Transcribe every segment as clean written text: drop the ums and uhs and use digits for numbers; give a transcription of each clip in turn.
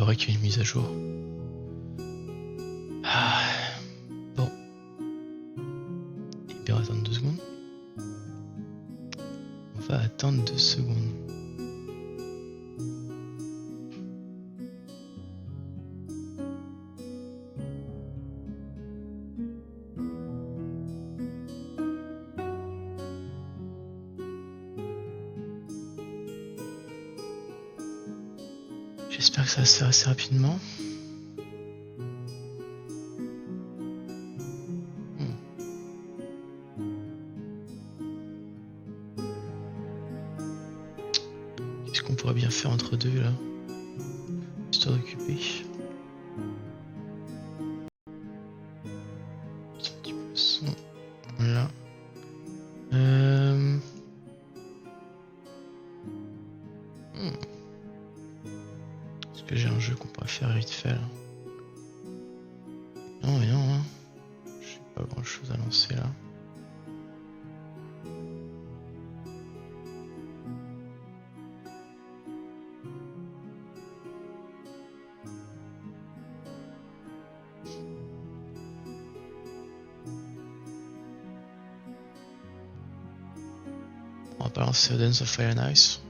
vrai qu'il y a une mise à jour. Ah. Bon. Et bien on va attendre 2 secondes. On va attendre 2 secondes. J'espère que ça va se faire assez rapidement. Qu'est-ce qu'on pourrait bien faire entre deux là? Histoire d'occuper. Un petit peu de son. Là. Est-ce que j'ai un jeu qu'on pourrait faire vite fait là? Non, mais non, hein. J'ai pas grand chose à lancer là. On va pas lancer Dance of Fire and Ice.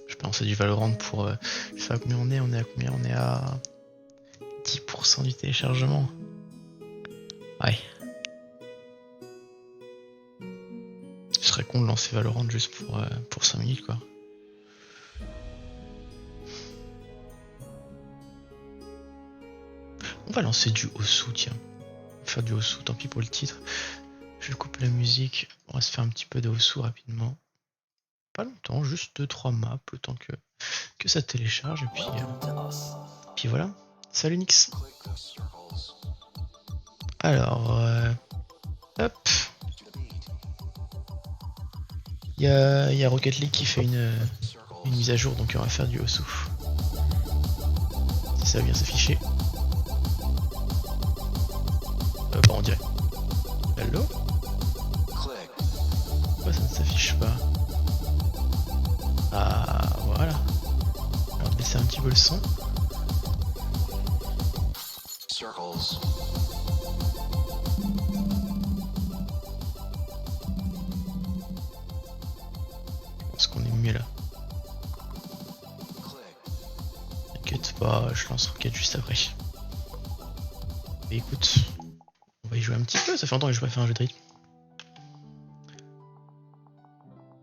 Je peux lancer du Valorant pour... je sais pas combien on est, on est à combien? On est à 10% du téléchargement. Ouais. Ce serait con de lancer Valorant juste pour 5 minutes quoi. On va lancer du Osu, tiens. On va faire du Osu, tant pis pour le titre. Je vais couper la musique. On va se faire un petit peu de Osu rapidement. Pas longtemps, juste 2-3 maps, le temps que ça télécharge. Et puis voilà. Salut Nix. Alors, hop. Il y a Rocket League qui fait une mise à jour, donc on va faire du Osu. Si ça va bien s'afficher. Bon, on dirait. Hello? Pourquoi ça ne s'affiche pas? Ah, voilà. On va baisser un petit peu le son. Je pense qu'on est mieux là. T'inquiète pas, je lance Rocket juste après. Et écoute, on va y jouer un petit peu, ça fait longtemps que je n'ai pas fait un jeu de rythme.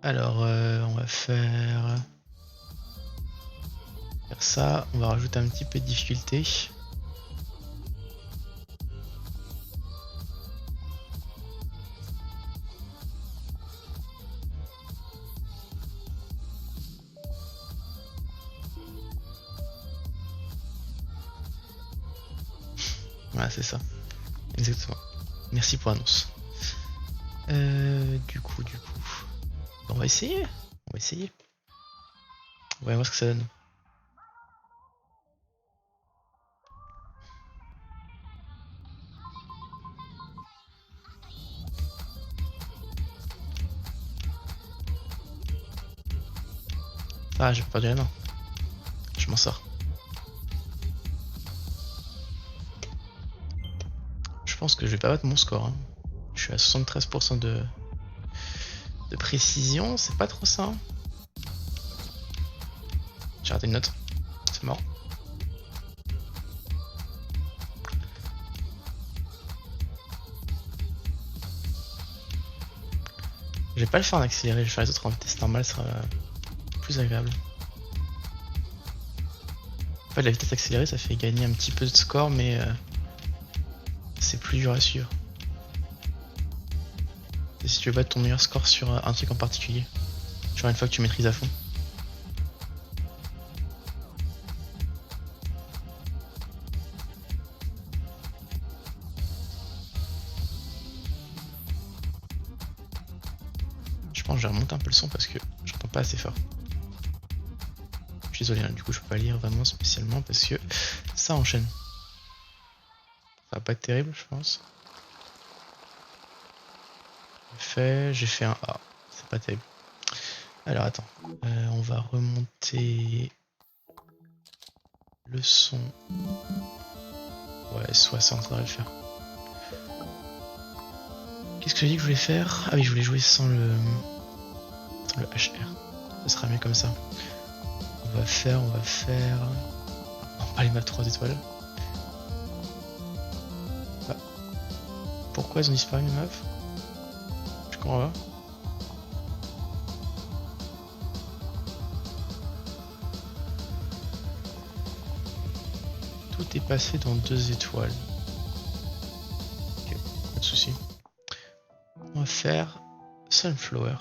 Alors, on va faire ça, on va rajouter un petit peu de difficulté. Voilà, c'est ça. Exactement. Merci pour l'annonce. Du coup. On va essayer. On va voir ce que ça donne. Ah, j'ai perdu la main. Je m'en sors. Je pense que je vais pas battre mon score. Hein. Je suis à 73% de précision, c'est pas trop ça. Hein. J'ai raté une note. C'est mort. Je vais pas le faire en accéléré, je vais faire les autres en vitesse normale, ce sera plus agréable. En fait, la vitesse accélérée, ça fait gagner un petit peu de score, mais c'est plus dur à suivre. Et si tu veux battre ton meilleur score sur un truc en particulier, genre une fois que tu maîtrises à fond. Je pense que je vais remonter un peu le son parce que j'entends pas assez fort. Je suis désolé, hein, du coup je peux pas lire vraiment spécialement parce que Ça enchaîne. Ça va pas être terrible, je pense. J'ai fait un A. C'est pas terrible. Alors attends. On va remonter le son. Ouais, 60, ça devrait le faire. Qu'est-ce que j'ai dit que je voulais faire? Ah oui, je voulais jouer sans le HR. Ce sera mieux comme ça. On va faire... Non, pas les maps 3 étoiles. Ah. Pourquoi elles ont disparu mes maps? Je comprends pas. Tout est passé dans 2 étoiles. Ok, pas de soucis. On va faire Sunflower.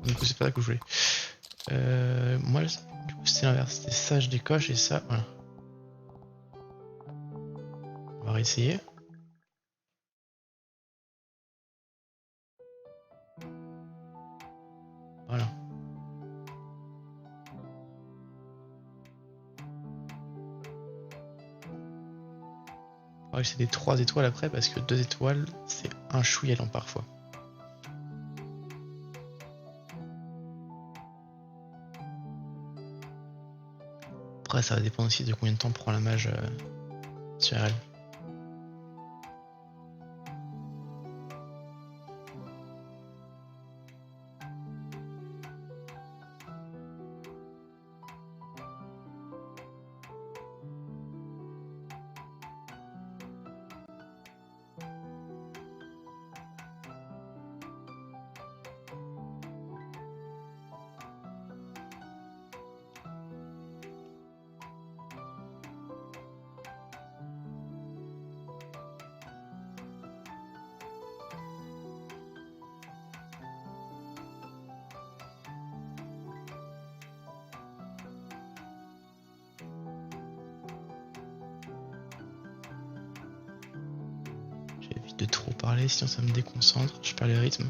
Du coup, c'est pas ça que je voulais. Moi, du coup, c'était l'inverse. C'était ça, je décoche et ça, voilà. On va réessayer. Voilà. On va essayer des 3 étoiles après parce que 2 étoiles, c'est un chouïa lent parfois. Après, ça va dépendre aussi de combien de temps prend la mage sur elle. J'évite de trop parler, sinon ça me déconcentre, je perds le rythme.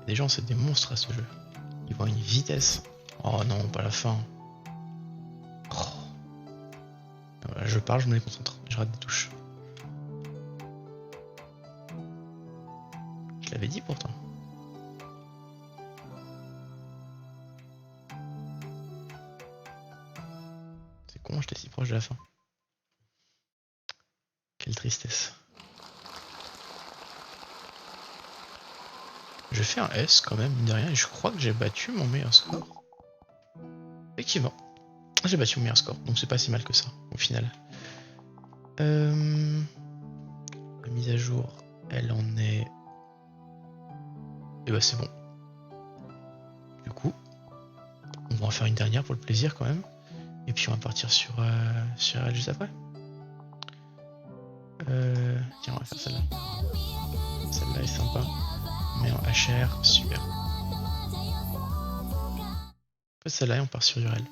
Les gens, c'est des monstres à ce jeu. Ils voient une vitesse. Oh non, pas la fin. Oh. Voilà, je parle, je me déconcentre. Je rate des touches. Je l'avais dit pourtant. C'est con, j'étais si proche de la fin. Quelle tristesse. Je fais un S quand même, mine de rien, et je crois que j'ai battu mon meilleur score. Effectivement, j'ai battu mon meilleur score, donc c'est pas si mal que ça, au final. La mise à jour, elle en est... Et bah c'est bon. Du coup, on va en faire une dernière pour le plaisir quand même. Et puis on va partir sur elle juste après. Tiens, on va faire celle-là. Celle-là est sympa. Mais en HR, super. On fait celle-là et on part sur Urel.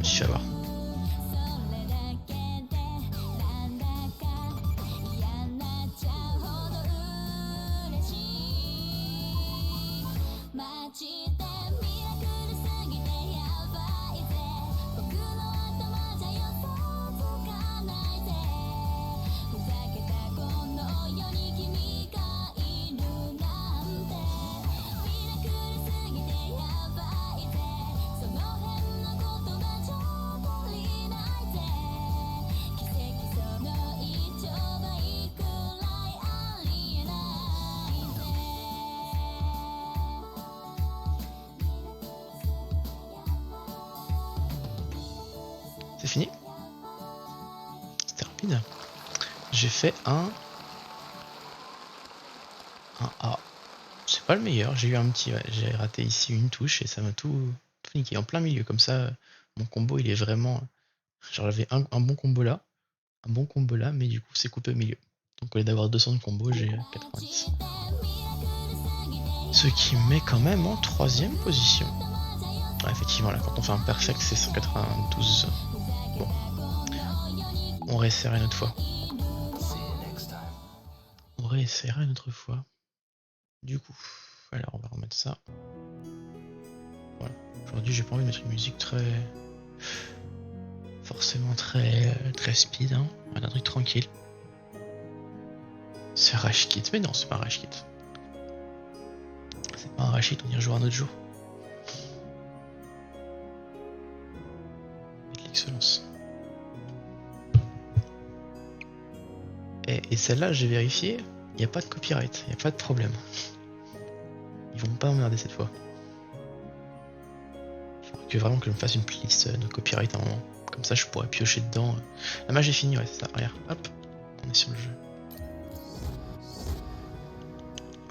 Je vais voir. C'est fini? C'était rapide. J'ai fait un A. C'est pas le meilleur, j'ai eu un petit... Ouais, j'ai raté ici une touche et ça m'a tout niqué en plein milieu. Comme ça, mon combo il est vraiment... Genre j'avais un bon combo là, mais du coup c'est coupé au milieu. Donc au lieu d'avoir 200 de combo, j'ai 90. Ce qui me met quand même en 3ème position. Ouais, effectivement là, quand on fait un perfect c'est 192. Bon. On réessayera une autre fois. On réessayera une autre fois. Du coup, alors on va remettre ça. Voilà. Aujourd'hui j'ai pas envie de mettre une musique forcément très speed, hein. On va un truc tranquille. C'est Rage Kit, mais non c'est pas Rage Kit. C'est pas un Rage Kit, on y rejouera un autre jour. Avec l'excellence. Et celle-là j'ai vérifié, il n'y a pas de copyright, il n'y a pas de problème. Ils vont pas m'emmerder cette fois. Faudra que vraiment que je me fasse une playlist de copyright à un moment. Comme ça je pourrais piocher dedans. La mage est finie, ouais c'est ça, regarde, hop, on est sur le jeu.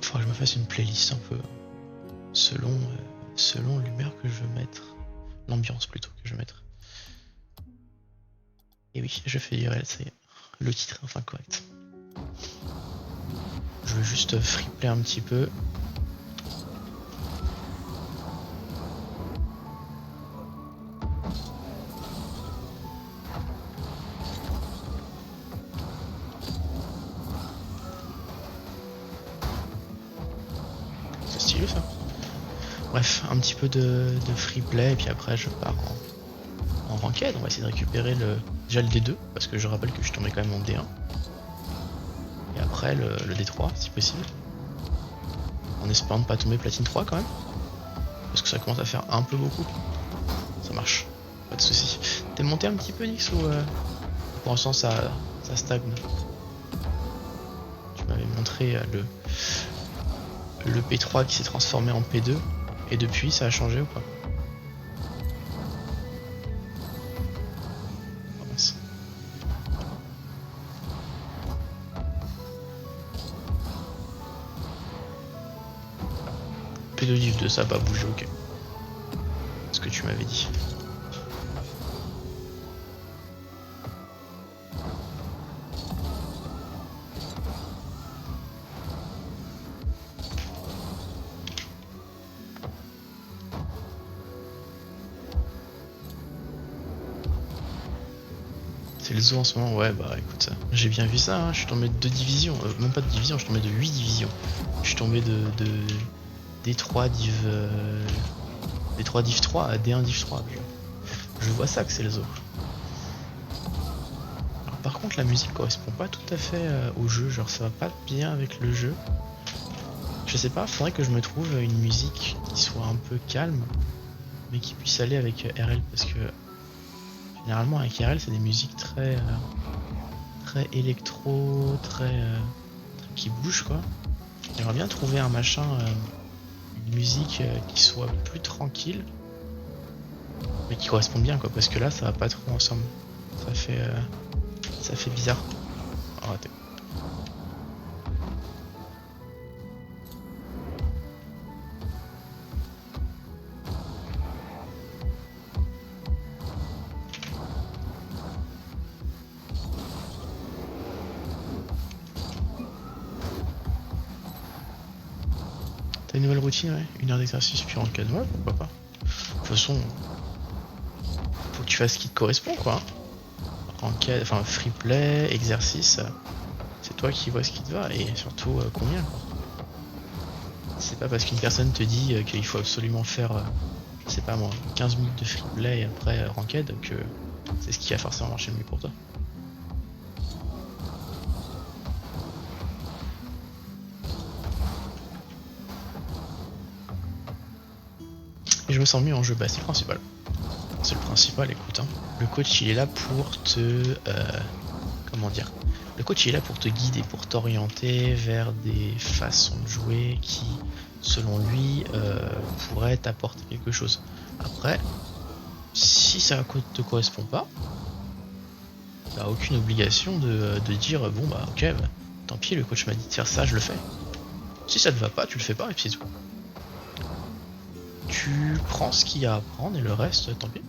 Faudra que je me fasse une playlist un peu selon l'humeur que je veux mettre. L'ambiance plutôt que je veux mettre. Et oui, je fais l'URL, ça y est. Le titre est enfin correct. Je veux juste freeplay un petit peu. C'est stylé ça. Bref, un petit peu de freeplay et puis après je pars en ranked. On va essayer de récupérer déjà le D2 parce que je rappelle que je suis tombé quand même en D1. Et après le D3 si possible. En espérant ne pas tomber platine 3 quand même. Parce que ça commence à faire un peu beaucoup. Ça marche, pas de soucis. T'es monté un petit peu Nix ou pour l'instant ça stagne? Tu m'avais montré le P3 qui s'est transformé en P2. Et depuis ça a changé ou pas? P2 div 2 ça va pas bouger, ok. Ce que tu m'avais dit. C'est le zoo en ce moment, ouais bah écoute, j'ai bien vu ça, hein. Je suis tombé de 2 divisions, même pas de division, je suis tombé de 8 divisions. Je suis tombé de D3 div D3 div 3 à D1 div 3. Je vois ça que c'est le zoo. Alors, par contre la musique correspond pas tout à fait au jeu, genre ça va pas bien avec le jeu. Je sais pas, faudrait que je me trouve une musique qui soit un peu calme, mais qui puisse aller avec RL parce que généralement avec RL c'est des musiques très électro, très qui bougent quoi. J'aimerais bien trouver un machin, une musique qui soit plus tranquille, mais qui correspond bien quoi, parce que là ça va pas trop ensemble. Ça fait bizarre. Oh, raté. T'as une nouvelle routine, ouais? 1 heure d'exercice puis en cas de ouais, pourquoi pas. De toute façon, faut que tu fasses ce qui te correspond quoi. Enfin free play, exercice, c'est toi qui vois ce qui te va et surtout combien quoi. C'est pas parce qu'une personne te dit qu'il faut absolument faire, je sais pas moi, 15 minutes de free play et après ranked que c'est ce qui va forcément marcher le mieux pour toi. Et je me sens mieux en jeu, bah c'est le principal. C'est le principal, écoute. Hein. Le coach il est là pour te... comment dire? Le coach il est là pour te guider, pour t'orienter vers des façons de jouer qui, selon lui, pourraient t'apporter quelque chose. Après, si ça te correspond pas, t'as aucune obligation de dire bon bah ok, bah, tant pis, le coach m'a dit de faire ça, je le fais. Si ça te va pas, tu le fais pas et puis c'est tout. Tu prends ce qu'il y a à prendre et le reste, tant pis.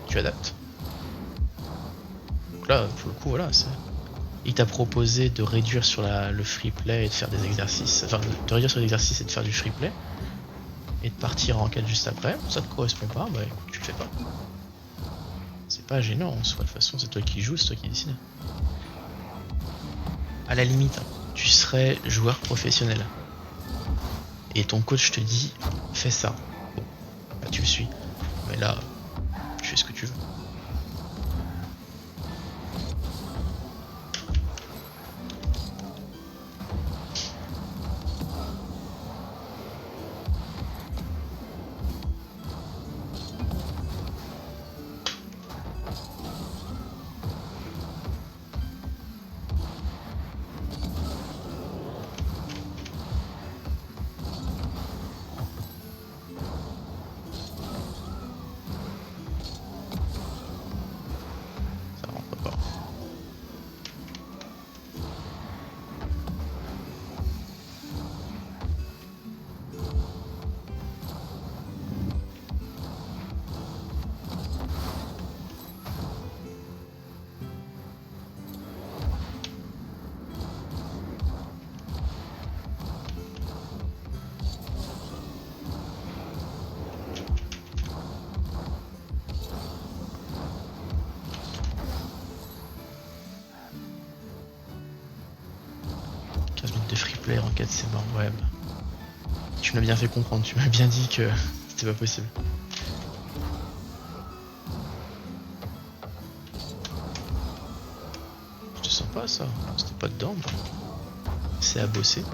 Tu adaptes. Donc là, pour le coup, voilà, il t'a proposé de réduire sur le free play et de faire des exercices, enfin de réduire sur l'exercice et de faire du free play et de partir en quête juste après. Ça te correspond pas, bah écoute, tu le fais pas. C'est pas gênant en soi, de toute façon, c'est toi qui joues, c'est toi qui décides. À la limite, tu serais joueur professionnel et ton coach te dit fais ça. Bon, bah tu le suis. Mais là, tu fais ce que tu veux. Ça rentre pas. De free play en 4 c'est mort, ouais bah. Tu m'as bien fait comprendre, tu m'as bien dit que c'était pas possible. Je te sens pas ça, c'était pas dedans. C'est à bosser.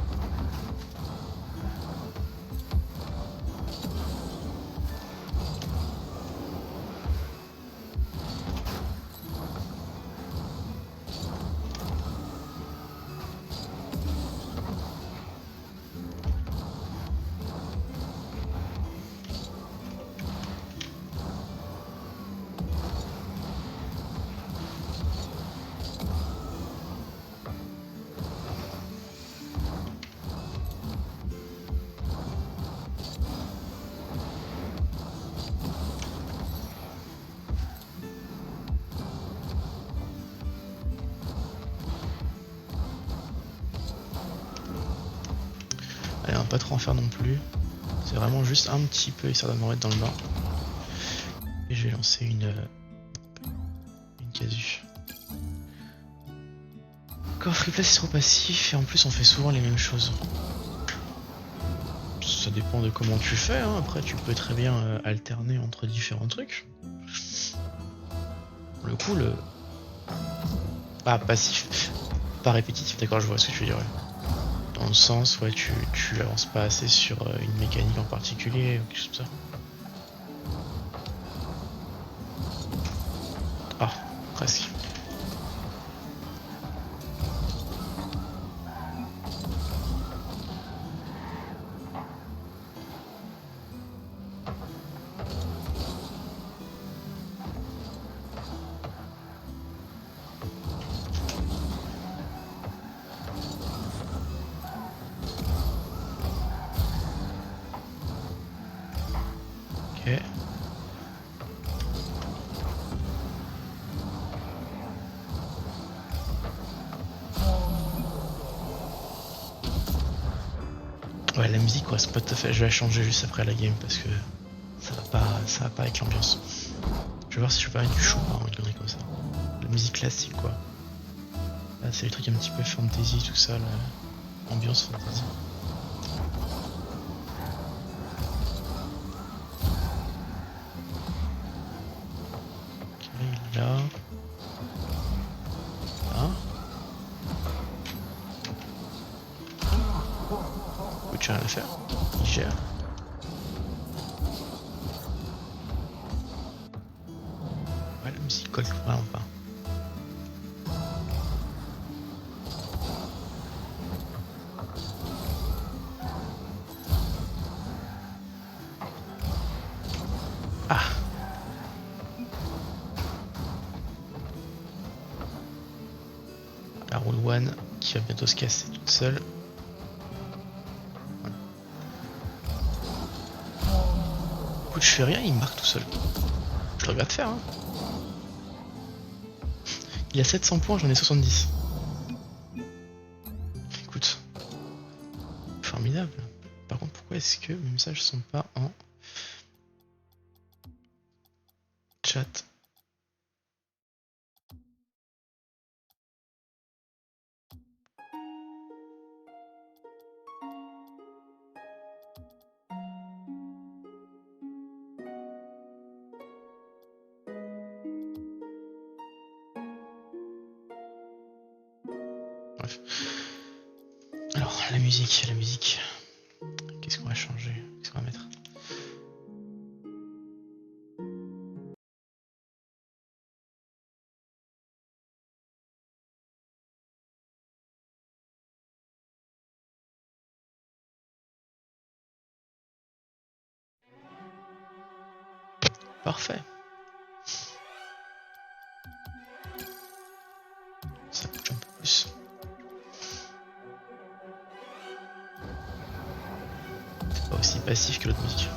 Allez, on va pas trop en faire non plus. C'est vraiment juste un petit peu histoire de me remettre dans le bain. Et je vais lancer une casu. Encore free play c'est trop passif et en plus on fait souvent les mêmes choses. Ça dépend de comment tu fais, hein. Après tu peux très bien alterner entre différents trucs. Pour le coup, Ah, passif, pas répétitif, d'accord, je vois ce que tu veux dire. Ouais. Dans le sens, ouais, tu avances pas assez sur une mécanique en particulier ou quelque chose comme ça. Ah, presque. Ok. Ouais, la musique correspond pas tout à fait. Je vais la changer juste après la game parce que ça va pas avec l'ambiance. Je vais voir si je peux mettre du Chopin ou une connerie comme ça. La musique classique quoi. Là c'est les trucs un petit peu fantasy tout ça, l'ambiance fantasy. là. Là. Écoute, j'ai rien à faire. Il gère. Ouais, la musique colle vraiment pas. Ah! La roule one qui va bientôt se casser toute seule. Voilà. Écoute, je fais rien, il marque tout seul. Je le regarde faire, hein. Il a 700 points, j'en ai 70. Écoute, formidable. Par contre, pourquoi est-ce que mes messages sont pas en chat? Bref. Alors, la musique, la musique. Qu'est-ce qu'on va changer? Qu'est-ce qu'on va mettre? Parfait. Ça bouge un peu plus. C'est pas aussi passif que l'autre musique.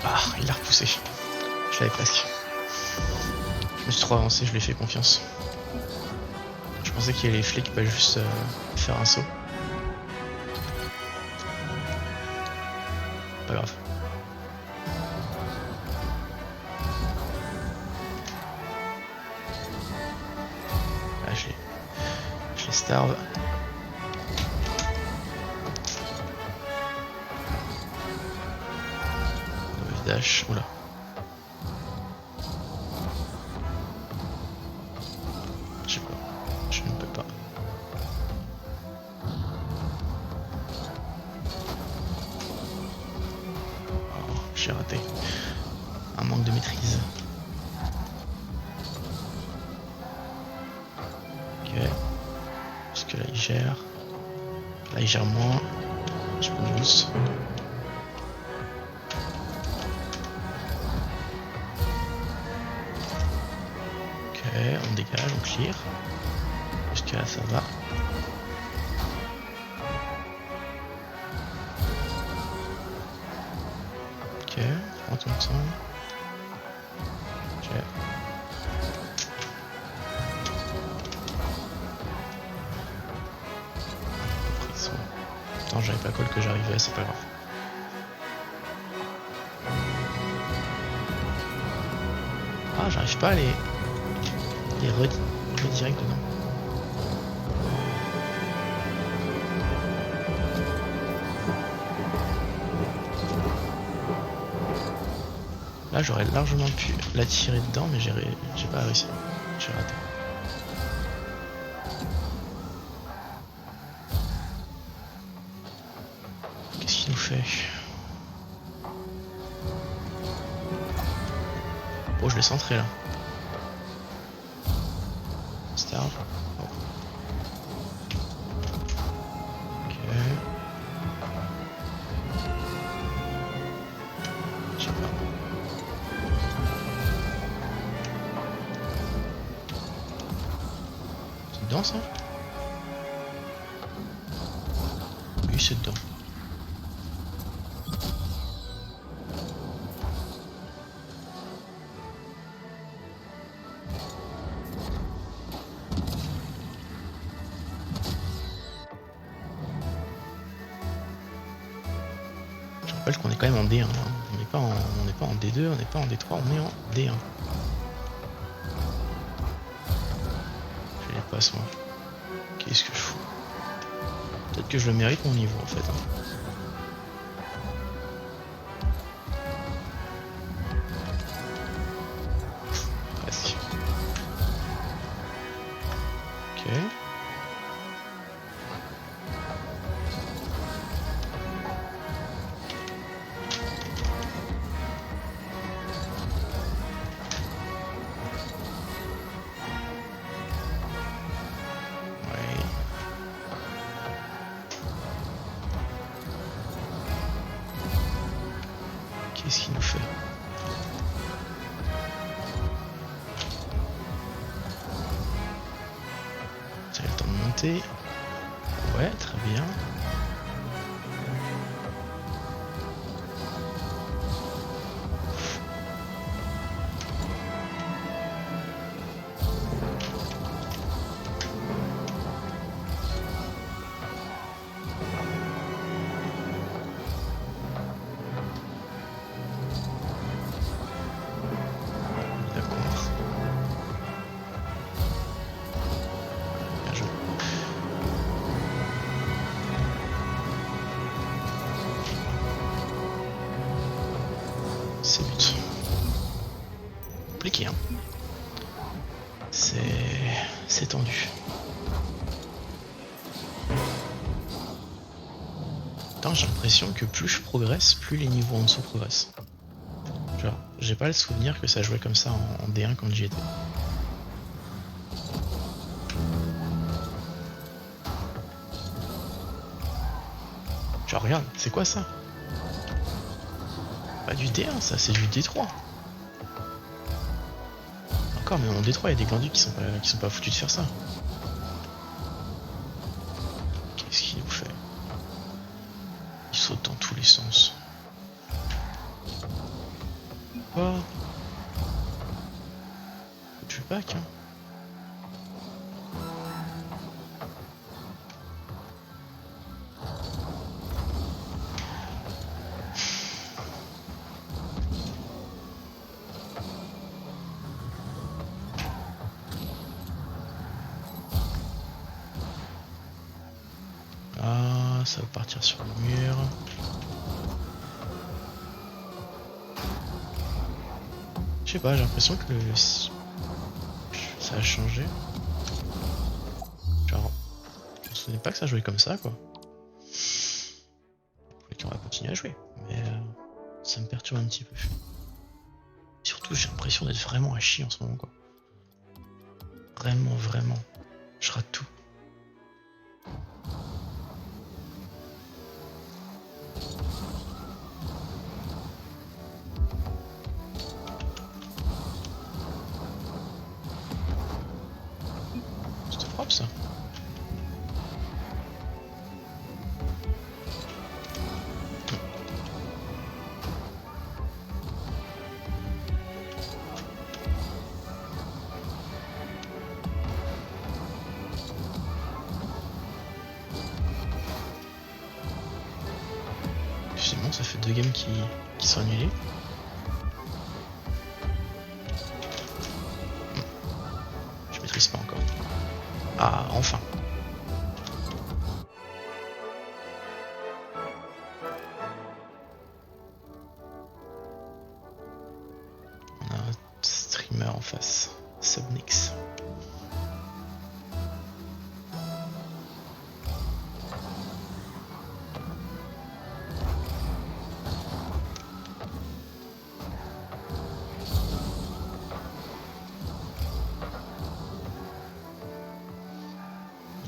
Ah, il l'a repoussé. Je l'avais presque. Je me suis trop avancé, je lui ai fait confiance. Je pensais qu'il y avait les flics, pas juste faire un saut. Pas grave. Là, je les starve. Dash, oula. Je sais pas, je ne peux pas. Oh, j'ai raté. Un manque de maîtrise. Ok. Parce que là il gère. Là il gère moins. Je peux me boost. On dégage, on clear. Jusqu'à là ça va. Ok, prends ton temps. Ok. Attends, j'avais pas call que j'arrivais, c'est pas grave. Ah, j'arrive pas à les redirect dedans. Là j'aurais largement pu la tirer dedans mais j'ai pas réussi. J'ai raté. Qu'est-ce qu'il nous fait? Oh, je l'ai centré là. Starve. Oh. Ok. Je sais pas. C'est dedans ça? Oui, c'est dedans. rappelle qu'on est quand même en D1. Hein. On n'est pas en D2, on n'est pas en D3, on est en D1. Je les passe moi. Qu'est-ce que je fous? Peut-être que je le mérite mon niveau en fait. Hein. Presque. Ok. Qu'est-ce qu'il nous fait? Tiens, le temps de monter. Ouais, très bien. C'est but. Compliqué, hein. C'est tendu. Putain, j'ai l'impression que plus je progresse, plus les niveaux en dessous progressent. Genre, j'ai pas le souvenir que ça jouait comme ça en D1 quand j'y étais. Genre, regarde, c'est quoi ça? Pas du D1, ça, c'est du D3. Encore, mais en D3, il y a des glandules qui sont pas foutus de faire ça. Qu'est-ce qu'il nous fait? Il saute dans tous les sens. Quoi? Tu veux back, hein? Ah, ça va partir sur le mur. Je sais pas, j'ai l'impression que ça a changé. Genre, je me souvenais pas que ça jouait comme ça, quoi. On va continuer à jouer, mais ça me perturbe un petit peu. Surtout, j'ai l'impression d'être vraiment à chier en ce moment, quoi. Vraiment, vraiment. Je rate tout. C'était propre, ça. C'est bon, ça fait 2 games qui sont annulés. Je maîtrise pas encore. Ah, enfin. On a un streamer en face. Subnix.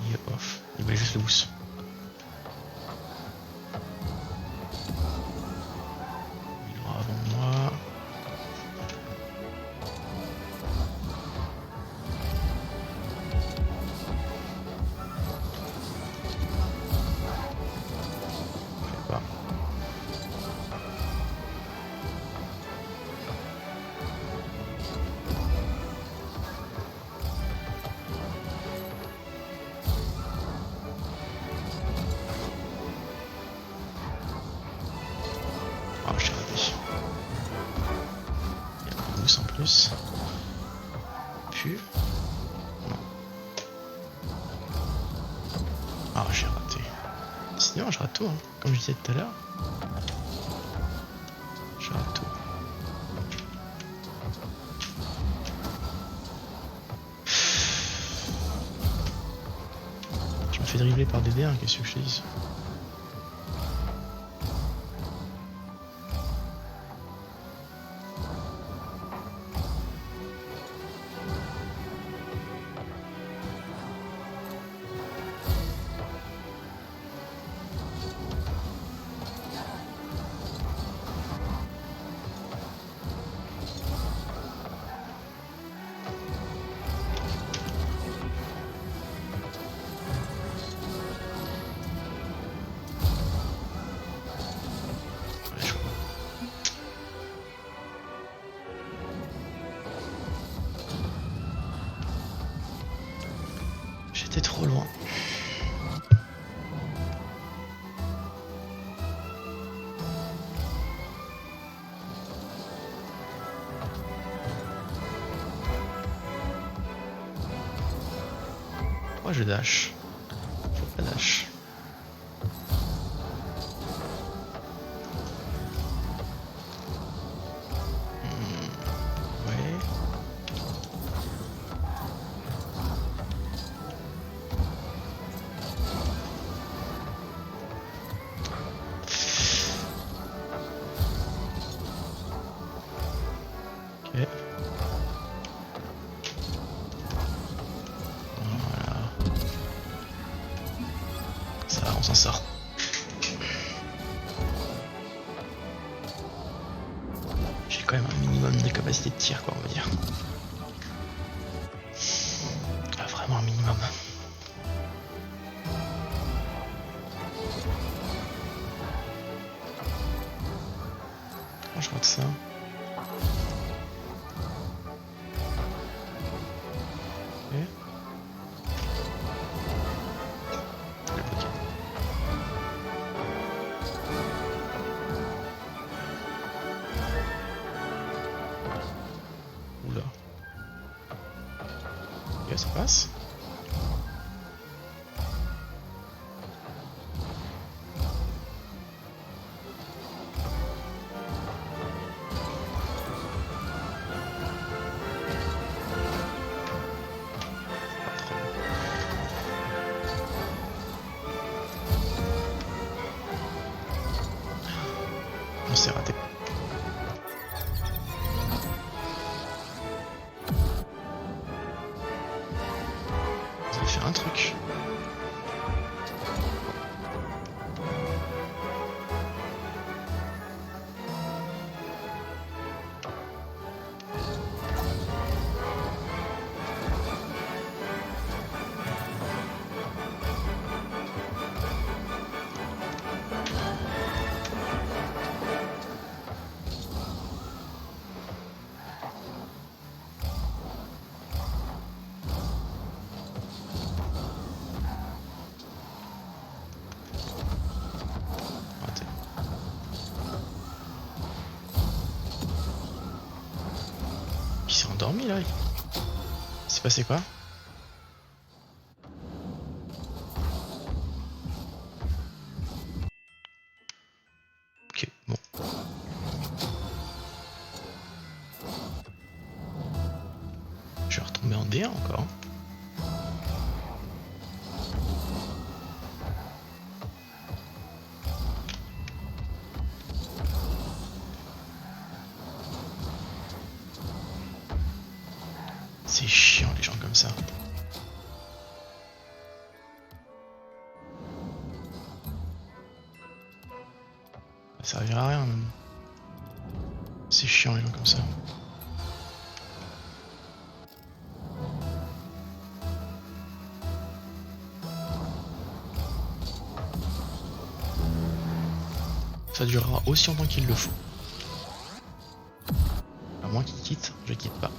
Il est off. Il voulait juste le boost. Il aura avant moi. Je sais pas. plus. Puis. Non. Ah, j'ai raté. Sinon, je rate tout, hein. Comme je disais tout à l'heure. Je rate tout. Je me fais dribbler par DD, hein, qu'est-ce que je te dise. J'étais trop loin. Pourquoi je dash? Faut pas dash. Ouais. Ok. Voilà. Ça, on s'en sort. J'ai quand même un minimum de capacité de tir, quoi, on va dire. Ah, vraiment un minimum. Je crois que ça. Ok. Le bloqué. Oula. Ok, ça passe. On s'est raté. Ça va faire un truc. Raté. Il s'est endormi là. Il s'est passé quoi? Ok, bon. Je vais retomber en D1 encore. C'est chiant les gens comme ça. Ça servira à rien même. C'est chiant les gens comme ça. Ça durera aussi longtemps qu'il le faut. À moins qu'il quitte, je quitte pas.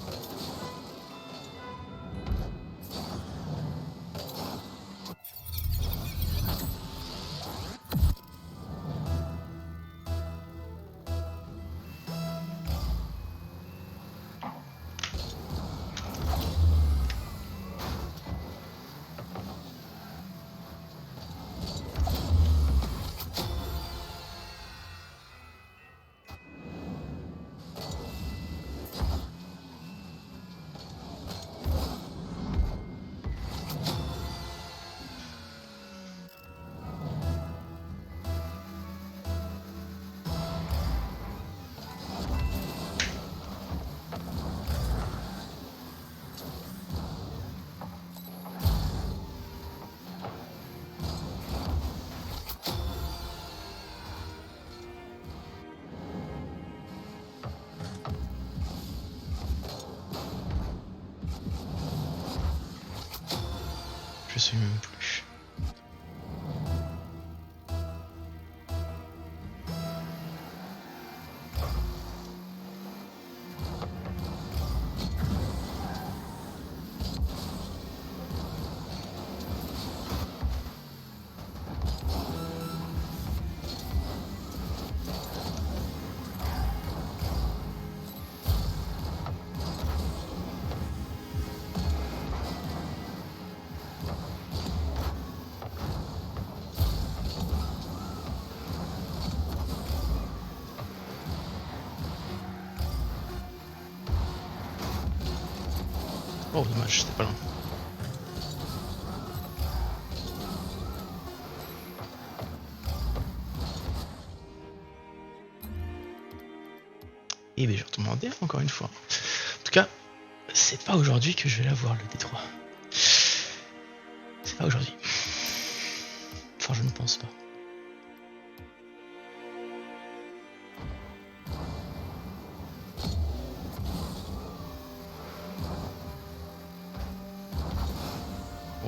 je sais même plus. Oh dommage, c'était pas loin. Et bien je retombe en D encore une fois. En tout cas, c'est pas aujourd'hui que je vais l'avoir le D3. C'est pas aujourd'hui. Enfin je ne pense pas.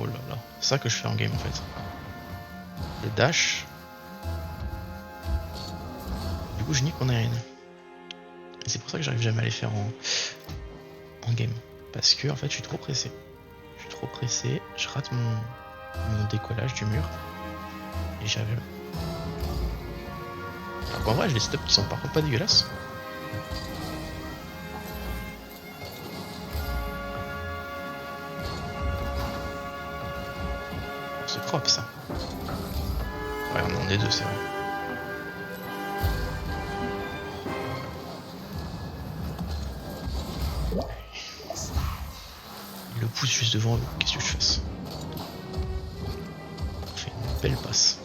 Oh là là, c'est ça que je fais en game en fait. Le dash. Du coup je nique mon arène. Et c'est pour ça que j'arrive jamais à les faire en game. Parce que en fait je suis trop pressé. Je suis trop pressé, je rate mon décollage du mur. Et j'y arrive. Alors qu'en vrai j'ai des stops qui sont par contre pas dégueulasses. C'est propre ça. Ouais, on en est deux, c'est vrai. Il le pousse juste devant eux, qu'est-ce que je fasse? On fait une belle passe.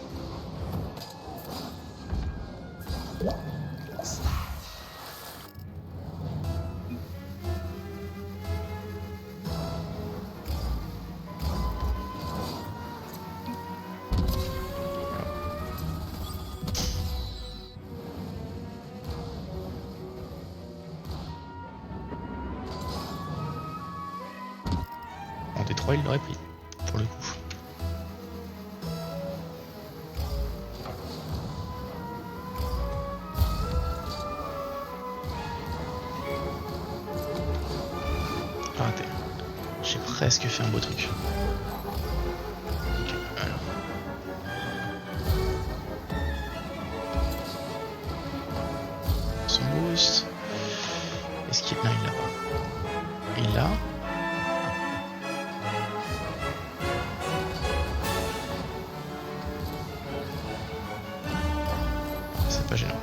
En D3 il l'aurait pris, pour le coup. Raté. J'ai presque fait un beau truc. Ok, alors. Son boost. Est-ce qu'il... Non, il l'a pas. Il l'a. C'est pas gênant.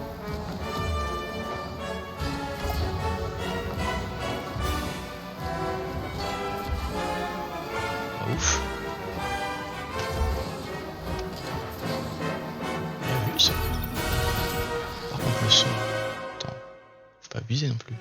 Pas ouf. Bien vu ça. Par contre le son. Attends. Faut pas abuser non plus.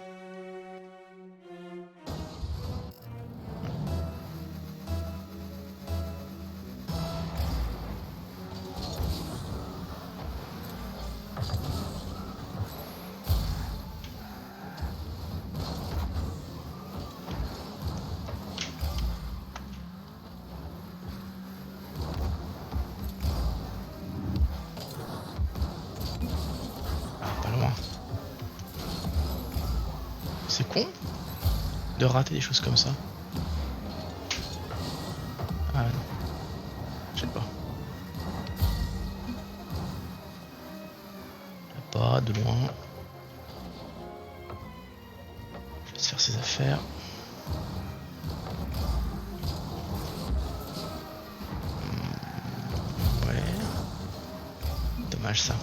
Pas loin. C'est con de rater des choses comme ça. Ah non. Je sais pas. Pas de loin. Je laisse faire ses affaires. Ouais. Dommage ça.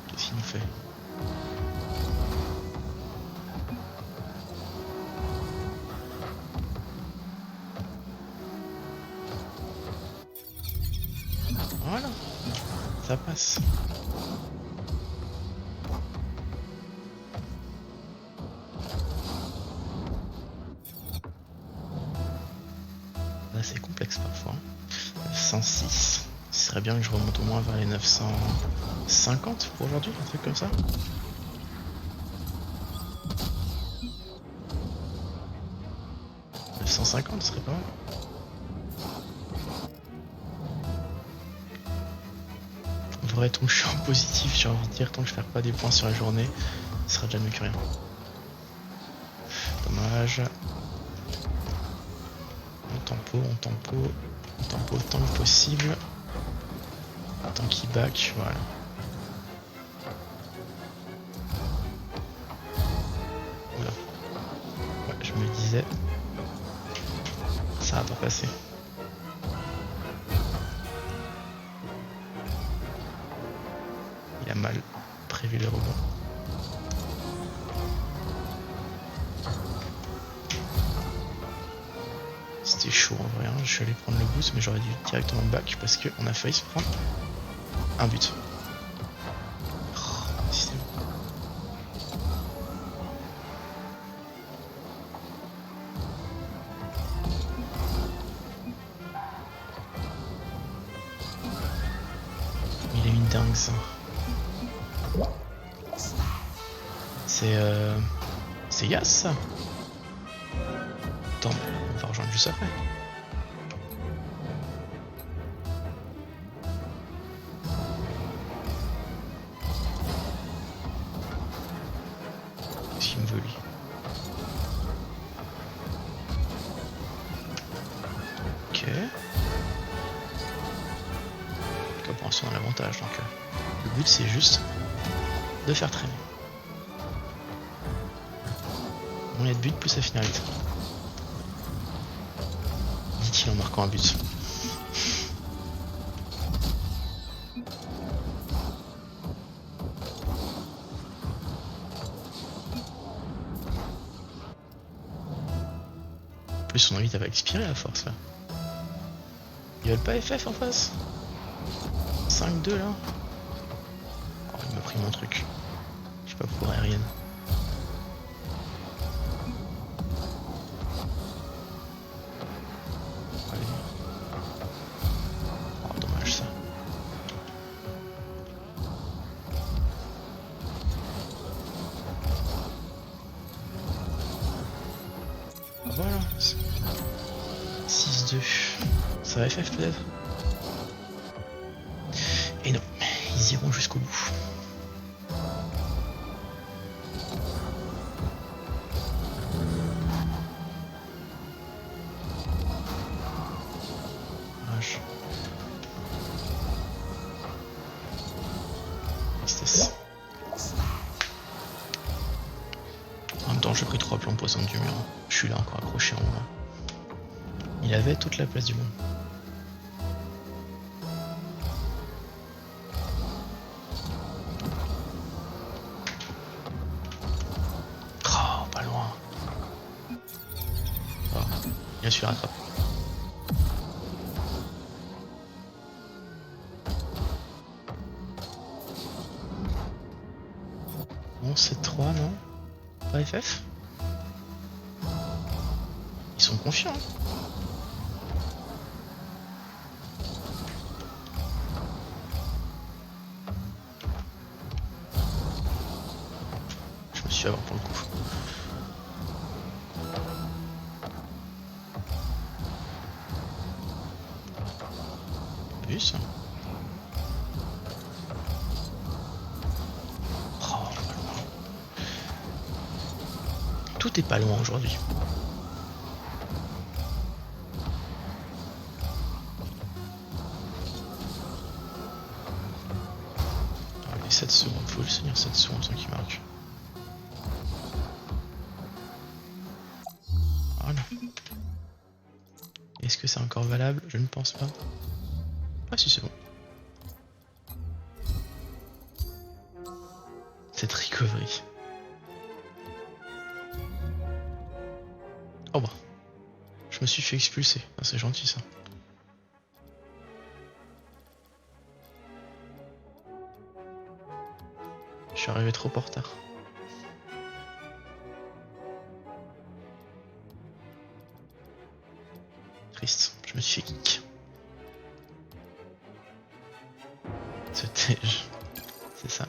Qu'est-ce qu'il nous fait? Voilà. Ça passe. Là c'est complexe parfois. 906. Ce serait bien que je remonte au moins vers les 950 pour aujourd'hui, un truc comme ça. 950, ce serait pas mal. En vrai, tant que je suis en positif, j'ai envie de dire, tant que je perds pas des points sur la journée, ce sera déjà mieux que rien. Dommage. On tempo autant que possible. Tant qu'il back, voilà. Oula. Ouais, je me disais. Ça va pas passer. Il a mal prévu le rebond. C'était chaud en vrai, hein. Je suis allé prendre le boost, mais j'aurais dû directement back parce qu'on a failli se prendre un but. Oh, système. Il a une dingue ça. C'est Yas ça. Attends, on va rejoindre juste après. Qu'est-ce qu'il me veut lui? Ok. En tout cas pour l'instant on a l'avantage, donc le but c'est juste de faire traîner. Moins il y a de buts, plus ça finit vite. Dit-il en marquant un but. En plus son envie va expirer à force là. Ils veulent pas FF en face. 5-2 là. Oh, il m'a pris mon truc. Je sais pas pour aérienne. Allez. Oh, dommage ça. Voilà. 6-2. Ça va FF peut-être? Et non, ils iront jusqu'au bout. Dommage. Tristesse. En même temps, j'ai pris 3 plans poisson du mur. Je suis là encore accroché en haut. Il avait toute la place du monde. Oh, pas loin. Oh, il a su rattraper. Bon, c'est 3, non? Pas FF? Ils sont confiants. Je me suis avoir pour le coup. Bus. Oh, pas loin. Tout est pas loin aujourd'hui. Allez, 7 secondes, faut le tenir 7 secondes sans qu'il marque. Voilà. Est-ce que c'est encore valable? Je ne pense pas. Ah si, c'est bon. Cette recovery. Oh bah. Je me suis fait expulser. Ah, c'est gentil ça. Je suis arrivé trop en retard. Triste. Je me suis fait kick. Ce tège. C'est ça.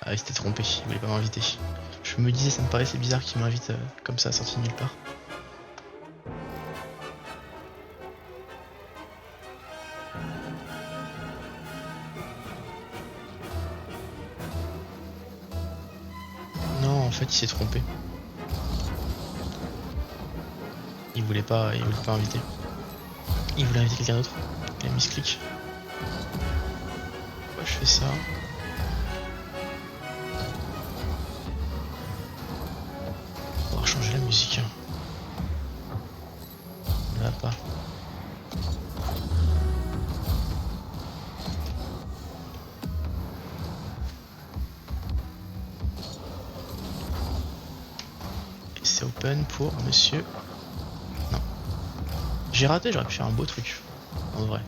Ah, il s'était trompé, il voulait pas m'inviter. Je me disais, ça me paraissait bizarre qu'il m'invite comme ça, sorti de nulle part. Non, en fait, il s'est trompé. Il voulait pas inviter. Il voulait inviter quelqu'un d'autre. Il a mis ce clic. Pourquoi je fais ça? On va changer la musique. On ne va pas. Et c'est open pour monsieur. Non. J'ai raté, j'aurais pu faire un beau truc. En vrai.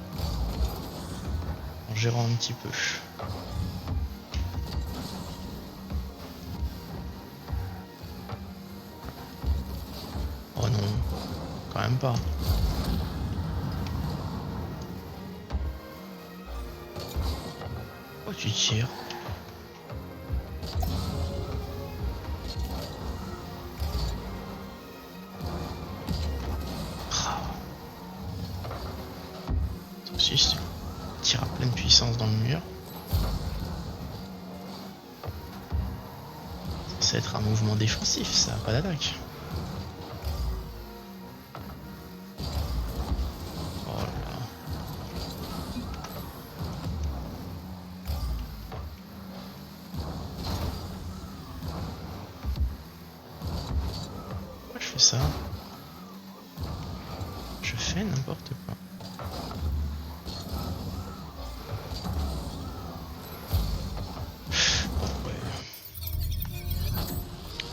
En gérant un petit peu. Oh non. Quand même pas. Oh, tu tires. Si, tire à pleine puissance dans le mur. Ça va être un mouvement défensif, ça, pas d'attaque. Oh là là. Pourquoi je fais ça? Je fais n'importe quoi.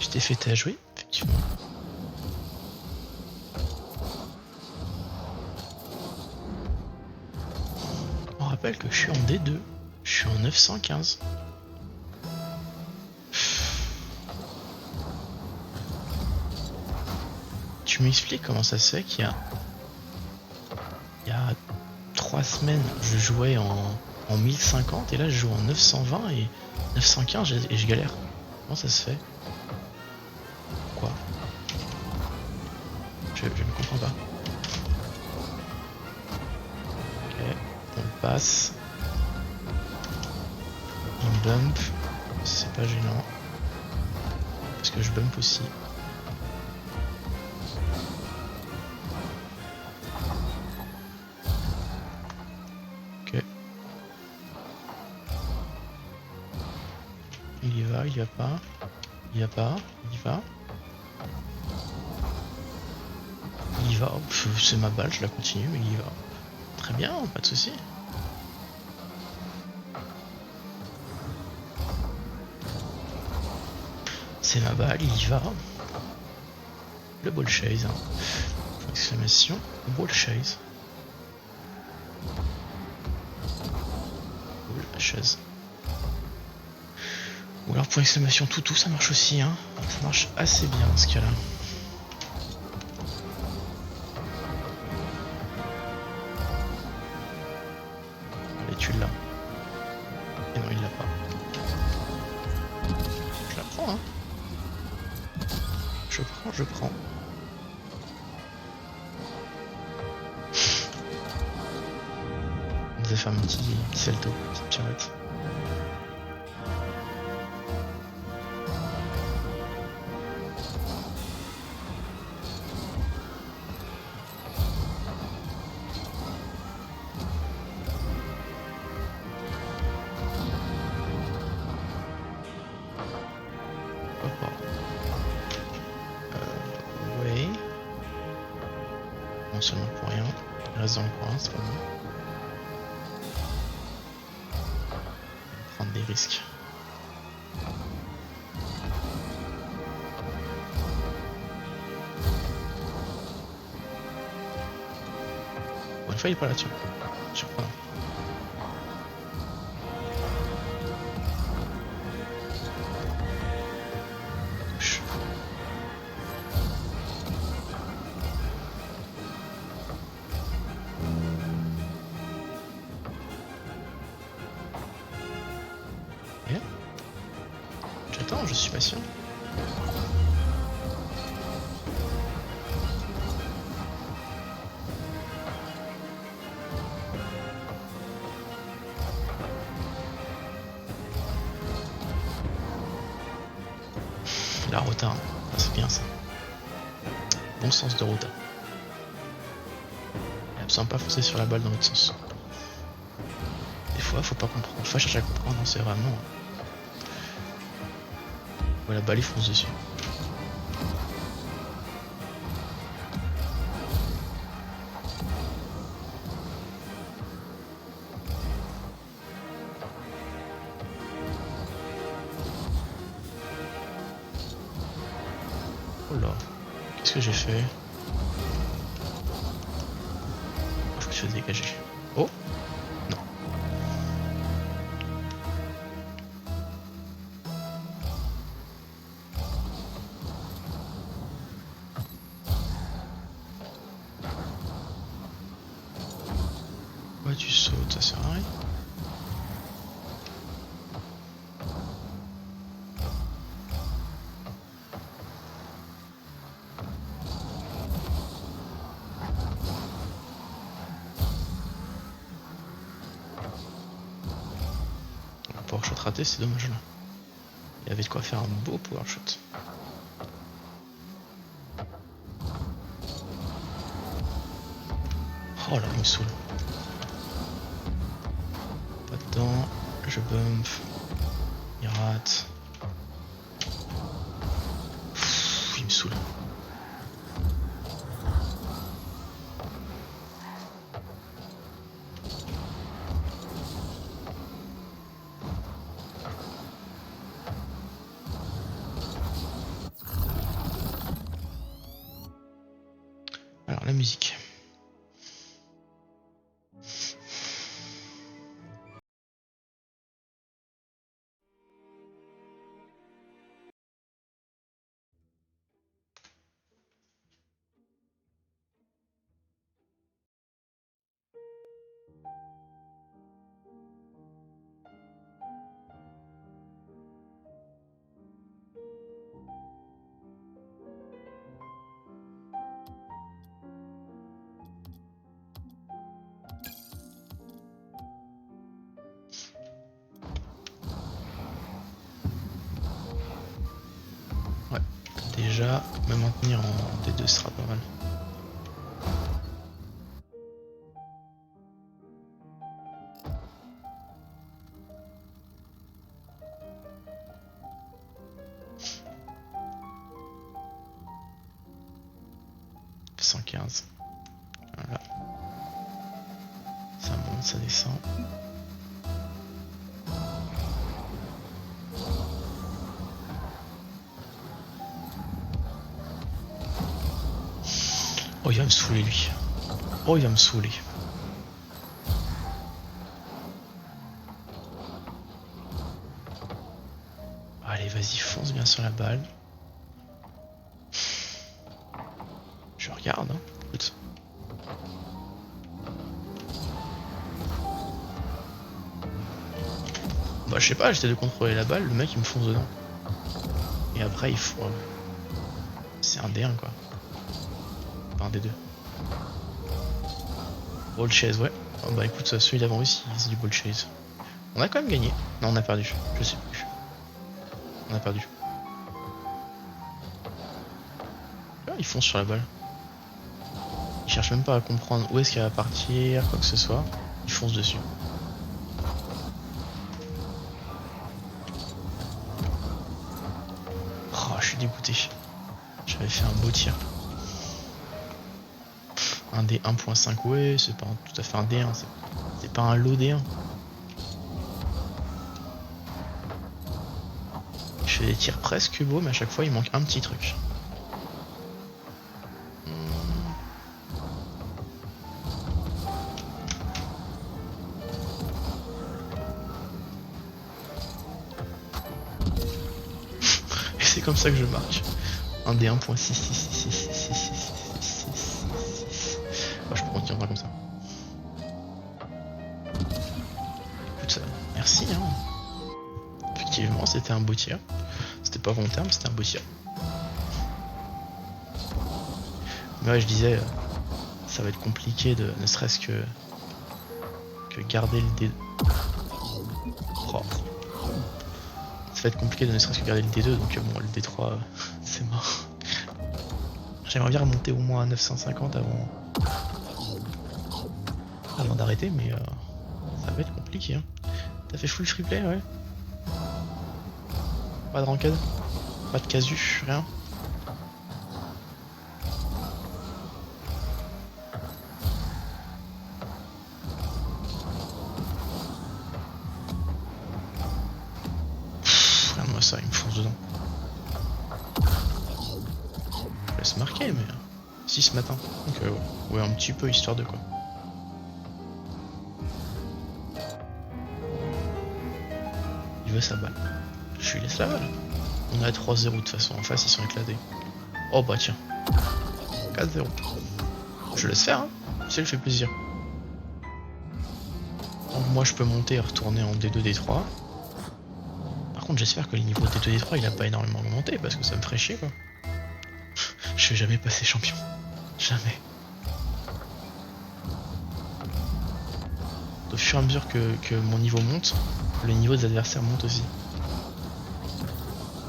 Je t'ai fait à jouer, effectivement. On rappelle que je suis en D2. Je suis en 915. Tu m'expliques comment ça se fait qu'il y a 3 semaines, je jouais en 1050 et là je joue en 920 et 915 et je galère. Comment ça se fait? Pourquoi? Je ne comprends pas. Ok, on le passe. On bump. C'est pas gênant. Parce que je bump aussi. Ok. Il y va, il y va pas. Il y va pas, il y va. Il y va, c'est ma balle, je la continue, mais il y va. Très bien, pas de soucis. C'est ma balle, il y va. Le ball chase. Hein. Exclamation, ball chase. Ball chase. Ou alors pour exclamation toutou, ça marche aussi. Hein. Ça marche assez bien dans ce cas-là. Et tu l'as. Et non, il l'a pas. Je la prends, hein. Je prends. On devait faire un petit salto, petite pirouette. Ouais. Non seulement pour rien. Il reste dans le coin, c'est pas bon. Prendre des risques. Bon, une fois il est pas là-dessus. Surprenant. J'attends, je suis patient. La rota, hein. C'est bien ça. Bon sens de rota. Et absolument pas foncer sur la balle dans l'autre sens. Des fois, faut pas comprendre. Faut pas chercher à comprendre, non, c'est vraiment. Voilà, la balle il fonce dessus. Oh là, qu'est-ce que j'ai fait? Je me suis fait dégager. Oh non. Ouais, tu sautes, ça sert à rien. Power shot raté, c'est dommage là. Il y avait de quoi faire un beau power shot. Oh là, il me saoule. Pas dedans, je bump. Il rate. Pff, il me saoule. Alors la musique. Ouais, déjà, me maintenir en D2 sera pas mal. « 115. Voilà. Ça monte, ça descend. Oh, il va me saouler lui. Oh, il va me saouler. Allez, vas-y, fonce bien sur la balle. Je regarde, hein. Écoute. Bah, je sais pas, j'essaie de contrôler la balle, le mec il me fonce dedans. Et après, il faut. C'est un D1 quoi. Pas un D2. Ball chase, ouais. Oh, bah écoute, celui d'avant aussi, c'est du ball chase. On a quand même gagné. Non, on a perdu. Je sais plus. On a perdu. Ah, il fonce sur la balle. Il cherche même pas à comprendre où est-ce qu'elle va partir, quoi que ce soit. Il fonce dessus. Oh, je suis dégoûté. J'avais fait un beau tir. Un D 1.5, ouais, c'est pas tout à fait un D1, c'est pas un low D1. Je fais des tirs presque beaux, mais à chaque fois il manque un petit truc. Et c'est comme ça que je marque. Un D 1.6666666. Oh, je peux continuer comme ça. Écoute, merci, hein. Effectivement, c'était un beau tir. c'était pas volontaire, mais c'était un beau tir. Mais ouais, je disais, ça va être compliqué de ne serait-ce que garder le D. Oh. Ça va être compliqué de ne serait-ce que garder le D2, donc bon, le D3, c'est mort. J'aimerais bien remonter au moins à 950 avant d'arrêter, mais ça va être compliqué. Hein. T'as fait full free play, ouais. Pas de ranked, pas de casu, rien. Regarde-moi ça, il me fonce dedans. Je laisse marquer, mais si ce matin. Donc ouais, un petit peu histoire de quoi. Il veut sa balle. Je lui laisse la balle. On est à 3-0 de toute façon, en face ils sont éclatés. Oh bah tiens. 4-0. Je laisse faire, hein. Ça lui fait plaisir. Donc moi je peux monter et retourner en D2, D3. Par contre j'espère que le niveau D2, D3 il a pas énormément augmenté parce que ça me ferait chier quoi. Je vais jamais passer champion. Jamais. Au fur et à mesure que mon niveau monte, le niveau des adversaires monte aussi.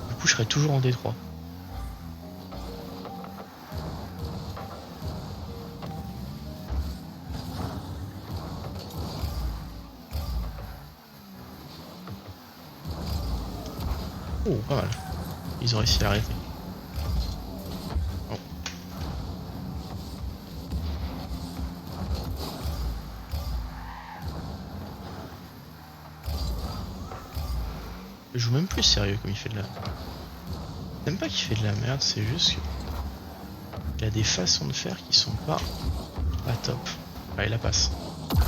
Du coup je serai toujours en D3. Oh, pas mal. Ils ont réussi à l'arrêter. Oh. Je joue même plus sérieux comme il fait de la... J'aime pas qu'il fait de la merde, c'est juste que... Il a des façons de faire qui sont pas top. Allez, la passe.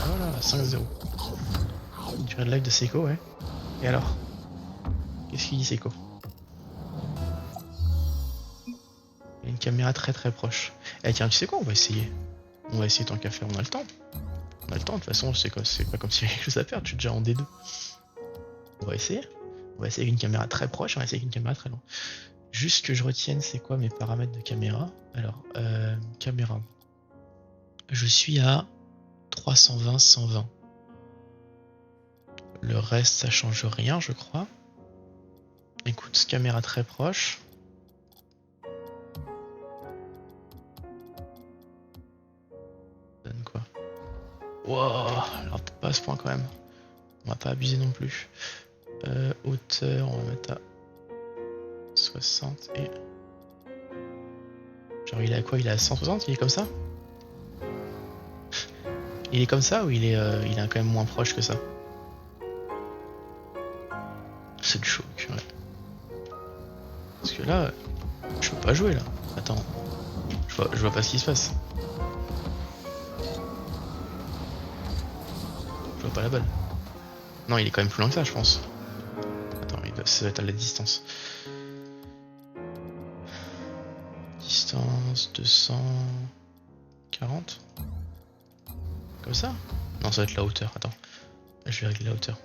Voilà, 5-0. Durée de live de Seiko, ouais. Et alors? Qu'est-ce qu'il dit Seiko? Il y a une caméra très très proche. Eh tiens, tu sais quoi? On va essayer. On va essayer tant qu'à faire, on a le temps. On a le temps, de toute façon, c'est pas comme s'il y avait quelque chose à perdre, je suis déjà en D2. On va essayer. On va essayer avec une caméra très proche, on va essayer avec une caméra très loin. Juste que je retienne c'est quoi mes paramètres de caméra. Alors, caméra. Je suis à 320, 120. Le reste, ça change rien, je crois. Écoute, caméra très proche. Donne quoi? Wow, alors peut-être pas à ce point quand même. On va pas abuser non plus. Hauteur, on va mettre à 60 et... Genre il est à quoi? Il est à 160? Il est comme ça? Il est comme ça ou il est quand même moins proche que ça? C'est du choc, ouais. Parce que là, je peux pas jouer là. Attends, je vois pas ce qui se passe. Je vois pas la balle. Non, il est quand même plus loin que ça, je pense. Attends, ça doit être à la distance. Distance 240. Comme ça? Non, ça va être la hauteur. Attends, je vais régler la hauteur.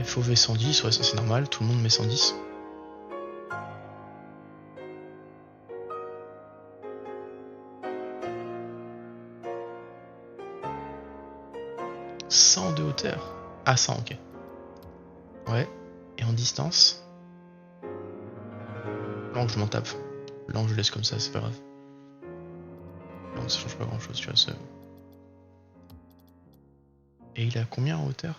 FOV 110, ouais, ça c'est normal, tout le monde met 110. De hauteur. Ah 100, ok. Ouais. Et en distance. L'angle je m'en tape. L'angle je laisse comme ça, c'est pas grave. L'angle ça change pas grand chose, tu vois. Et il a combien en hauteur?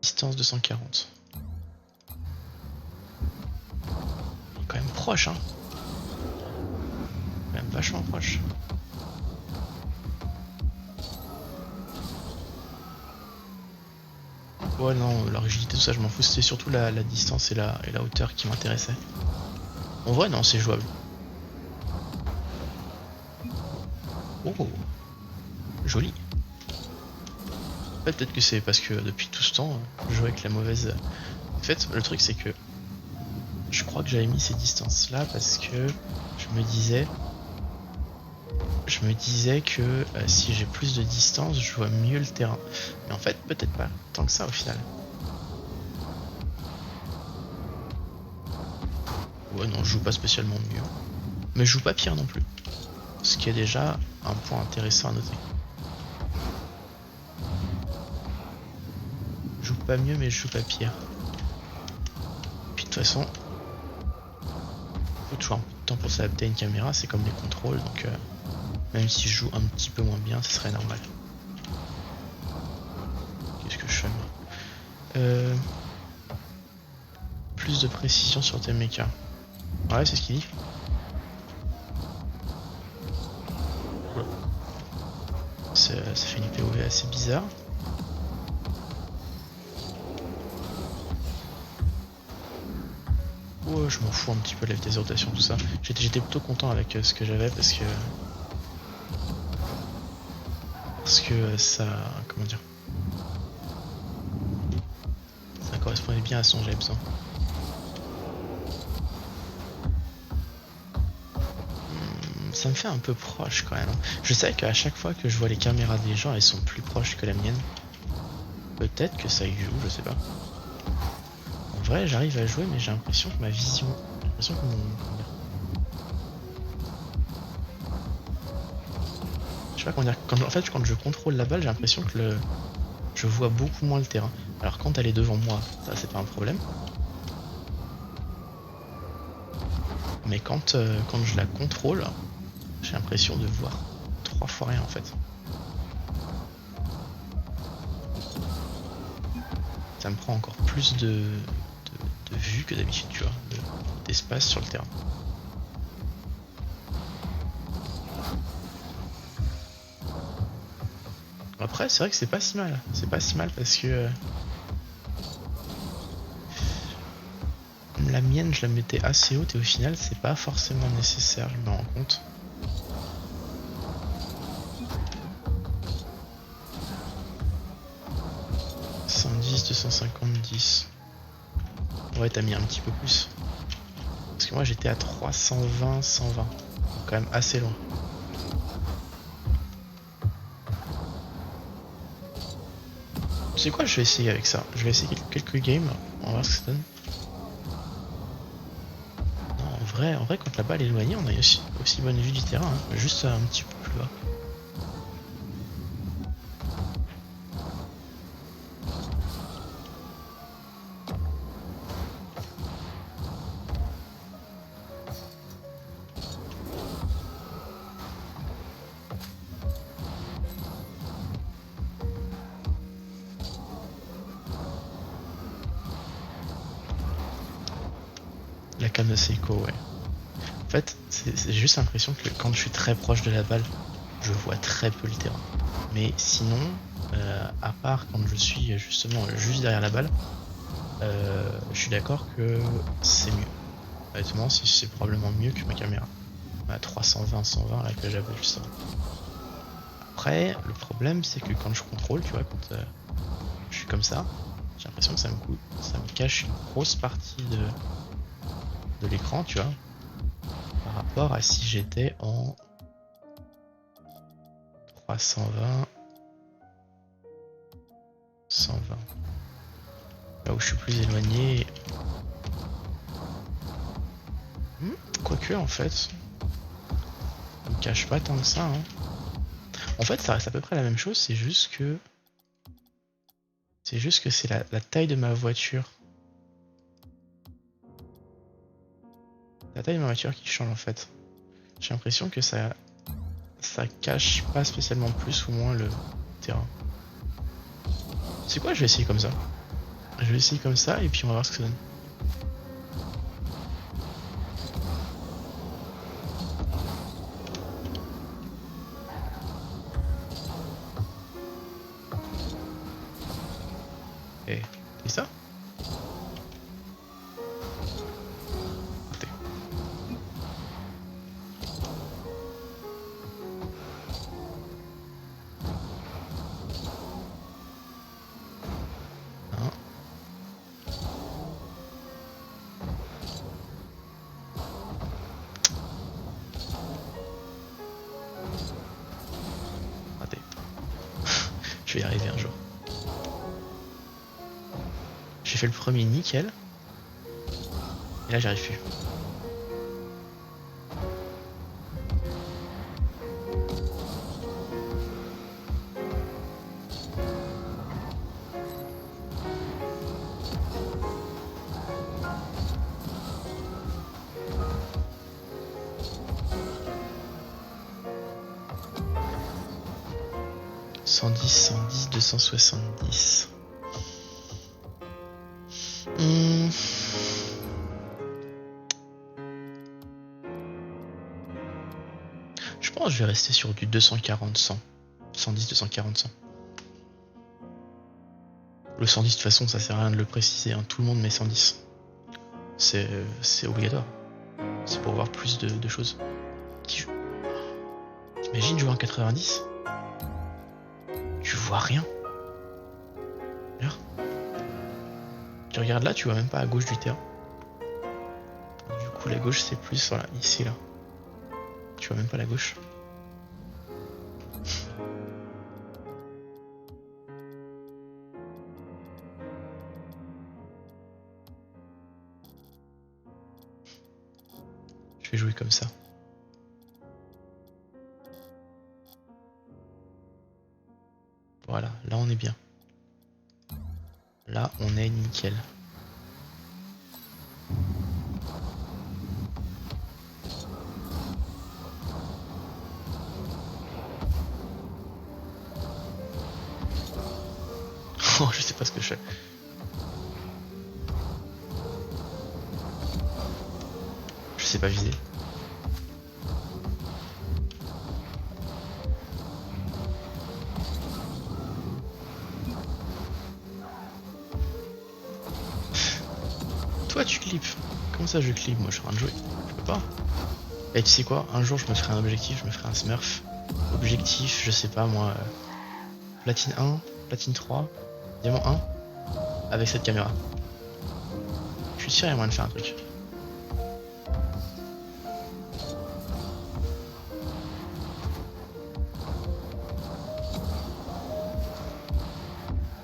Distance 240. Il est quand même proche, hein. Quand même vachement proche. Ouais non, la rigidité tout ça je m'en fous, c'était surtout la distance et la hauteur qui m'intéressait. En vrai non, c'est jouable. Oh, joli. Peut-être que c'est parce que depuis tout ce temps, je joue avec la mauvaise... En fait, le truc c'est que je crois que j'avais mis ces distances là parce que je me disais je me disais que si j'ai plus de distance, je vois mieux le terrain. Mais en fait, peut-être pas tant que ça au final. Ouais, non, je joue pas spécialement mieux. Mais je joue pas pire non plus. Ce qui est déjà un point intéressant à noter. Je joue pas mieux, mais je joue pas pire. Puis de toute façon, faut toujours un peu de temps pour s'adapter à une caméra, c'est comme les contrôles, donc même si je joue un petit peu moins bien, ce serait normal. Qu'est-ce que je fais moi Plus de précision sur tes mechas. Ouais, c'est ce qu'il dit. Ça fait une POV assez bizarre. Oh, je m'en fous un petit peu de la vitesse de rotation, tout ça. J'étais plutôt content avec ce que j'avais parce que ça, comment dire, ça correspondait bien à ce dont j'avais besoin. Ça me fait un peu proche quand même. Je sais qu'à chaque fois que je vois les caméras des gens, elles sont plus proches que la mienne. Peut-être que ça y joue, je sais pas. En vrai, j'arrive à jouer, mais j'ai l'impression que ma vision, j'ai l'impression que mon, comment dire, je sais pas comment dire. En fait, quand je contrôle la balle, j'ai l'impression que je vois beaucoup moins le terrain. Alors quand elle est devant moi, ça c'est pas un problème. Mais quand je la contrôle, j'ai l'impression de voir 3 fois rien en fait. Ça me prend encore plus de vue que d'habitude, tu vois, d'espace sur le terrain. Après, c'est vrai que c'est pas si mal. C'est pas si mal parce que la mienne, je la mettais assez haute et au final, c'est pas forcément nécessaire, je me rends compte. « 110, 250, Ouais, t'as mis un petit peu plus. Parce que moi, j'étais à 320, 120. Donc, quand même assez loin. Tu sais quoi, je vais essayer avec ça. Je vais essayer quelques games. On va voir ce que ça donne. Non, en vrai, quand la balle est éloignée, on a aussi bonne vue du terrain. Hein. Juste un petit peu plus bas. La cam de Seiko, ouais. En fait, c'est juste l'impression que quand je suis très proche de la balle, je vois très peu le terrain. Mais sinon, à part quand je suis justement juste derrière la balle, je suis d'accord que c'est mieux. Honnêtement, c'est probablement mieux que ma caméra. À 320, 120 là que j'avais juste avant. Après, le problème c'est que quand je contrôle, tu vois, quand je suis comme ça, j'ai l'impression que ça me cache une grosse partie de l'écran, tu vois, par rapport à si j'étais en 320, 120. Là où je suis plus éloigné. Quoique en fait, ça me cache pas tant que ça. Hein. En fait, ça reste à peu près la même chose, c'est juste que c'est la taille de ma voiture. La taille de ma voiture qui change en fait. J'ai l'impression que ça cache pas spécialement plus ou moins le terrain. C'est quoi, je vais essayer comme ça. Je vais essayer comme ça et puis on va voir ce que ça donne. Et c'est ça. Raté. Je vais y arriver un jour. J'ai fait le premier nickel. Et là j'arrive plus. « 110, 110, 270. Je pense que je vais rester sur du 240, 100. 110, 240, 100. Le 110, de toute façon, ça sert à rien de le préciser. Hein. Tout le monde met 110. C'est obligatoire. C'est pour voir plus de choses. T'imagines jouer en 90 ? Tu vois rien. Regarde. Tu regardes là, tu vois même pas à gauche du terrain. Du coup, la gauche, c'est plus voilà, ici, là. Tu vois même pas la gauche. Je vais jouer comme ça. Voilà, là on est bien. Là on est nickel. Oh, je sais pas ce que je fais. Je sais pas viser. Toi tu clips. Comment ça je clip? Moi je suis en train de jouer. Je peux pas. Et tu sais quoi? Un jour je me ferai un objectif, je me ferai un smurf. Objectif, je sais pas moi. Platine 1, platine 3, diamant 1. Avec cette caméra. Je suis sûr il y a moyen de faire un truc.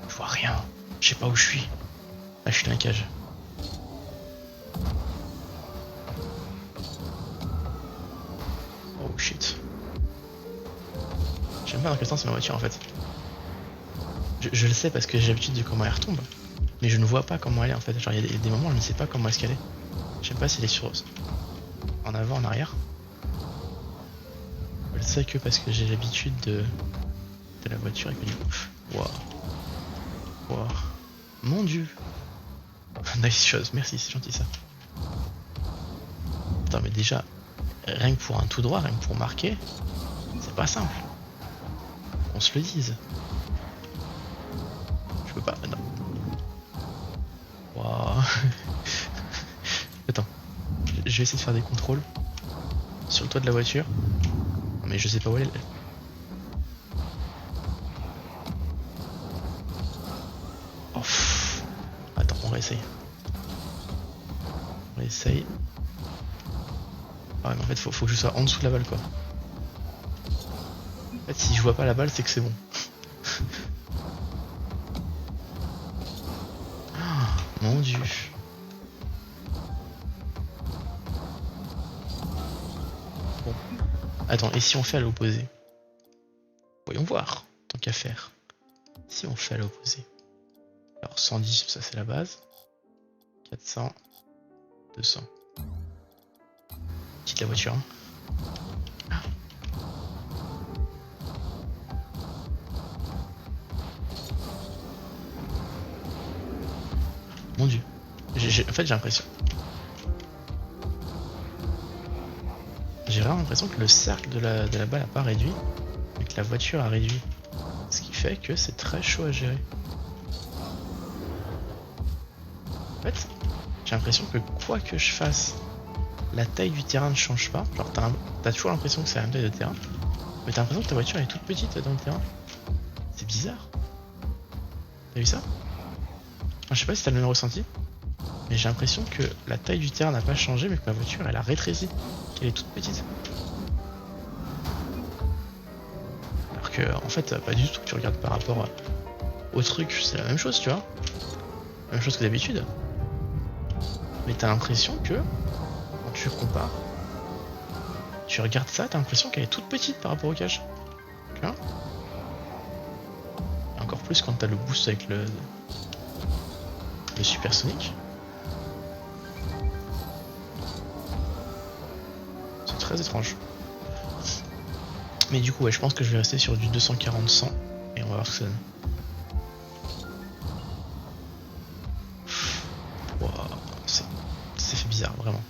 Je vois rien. Je sais pas où je suis. Là je suis dans la cage. Oh shit. J'aime pas dans quel sens c'est ma voiture en fait. Je le sais parce que j'ai l'habitude de comment elle retombe. Mais je ne vois pas comment elle est en fait. Genre il y a des moments où je ne sais pas comment est-ce qu'elle est. Je sais pas si elle est sur en avant, en arrière. Je le sais que parce que j'ai l'habitude de la voiture et que du coup. Waouh. Waouh. Mon dieu. Nice chose, merci, c'est gentil ça. Attends mais déjà, rien que pour un tout droit, rien que pour marquer, c'est pas simple. On se le dise. Je peux pas. Non. Waouh. Attends. Je vais essayer de faire des contrôles sur le toit de la voiture. Non, mais je sais pas où elle est. Oh, attends, on réessaye. On réessaye. Ah ouais, mais en fait, faut que je sois en dessous de la balle quoi. En fait, si je vois pas la balle, c'est que c'est bon. Oh, mon dieu. Bon. Attends, et si on fait à l'opposé? Voyons voir, tant qu'à faire. Si on fait à l'opposé. Alors 110, ça c'est la base. 400, 200. Quitte la voiture. Hein. Ah. Mon dieu. En fait j'ai l'impression. J'ai vraiment l'impression que le cercle de la balle n'a pas réduit, mais que la voiture a réduit. Ce qui fait que c'est très chaud à gérer. En fait, j'ai l'impression que quoi que je fasse, la taille du terrain ne change pas. Genre t'as toujours l'impression que c'est la même taille de terrain, mais t'as l'impression que ta voiture est toute petite dans le terrain. C'est bizarre. T'as vu ça? Enfin, je sais pas si t'as le même ressenti, mais j'ai l'impression que la taille du terrain n'a pas changé, mais que ma voiture elle a rétréci, qu'elle est toute petite. Alors Alors que en fait pas du tout, tu regardes par rapport au truc, c'est la même chose, tu vois. La même chose que d'habitude. Mais t'as l'impression que quand tu compares, tu regardes ça, t'as l'impression qu'elle est toute petite par rapport au cache. Tu vois. Et encore plus quand t'as le boost avec le supersonique. C'est très étrange. Mais du coup, ouais, je pense que je vais rester sur du 240-100 et on va voir ce que ça donne. Wow, ça fait bizarre, vraiment.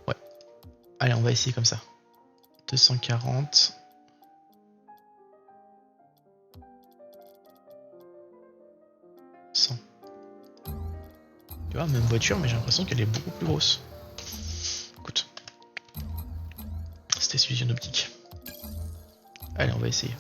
Ouais. Allez, on va essayer comme ça. 240. Tu vois, même voiture, mais j'ai l'impression qu'elle est beaucoup plus grosse. Écoute. C'était suivi une optique. Allez, on va essayer.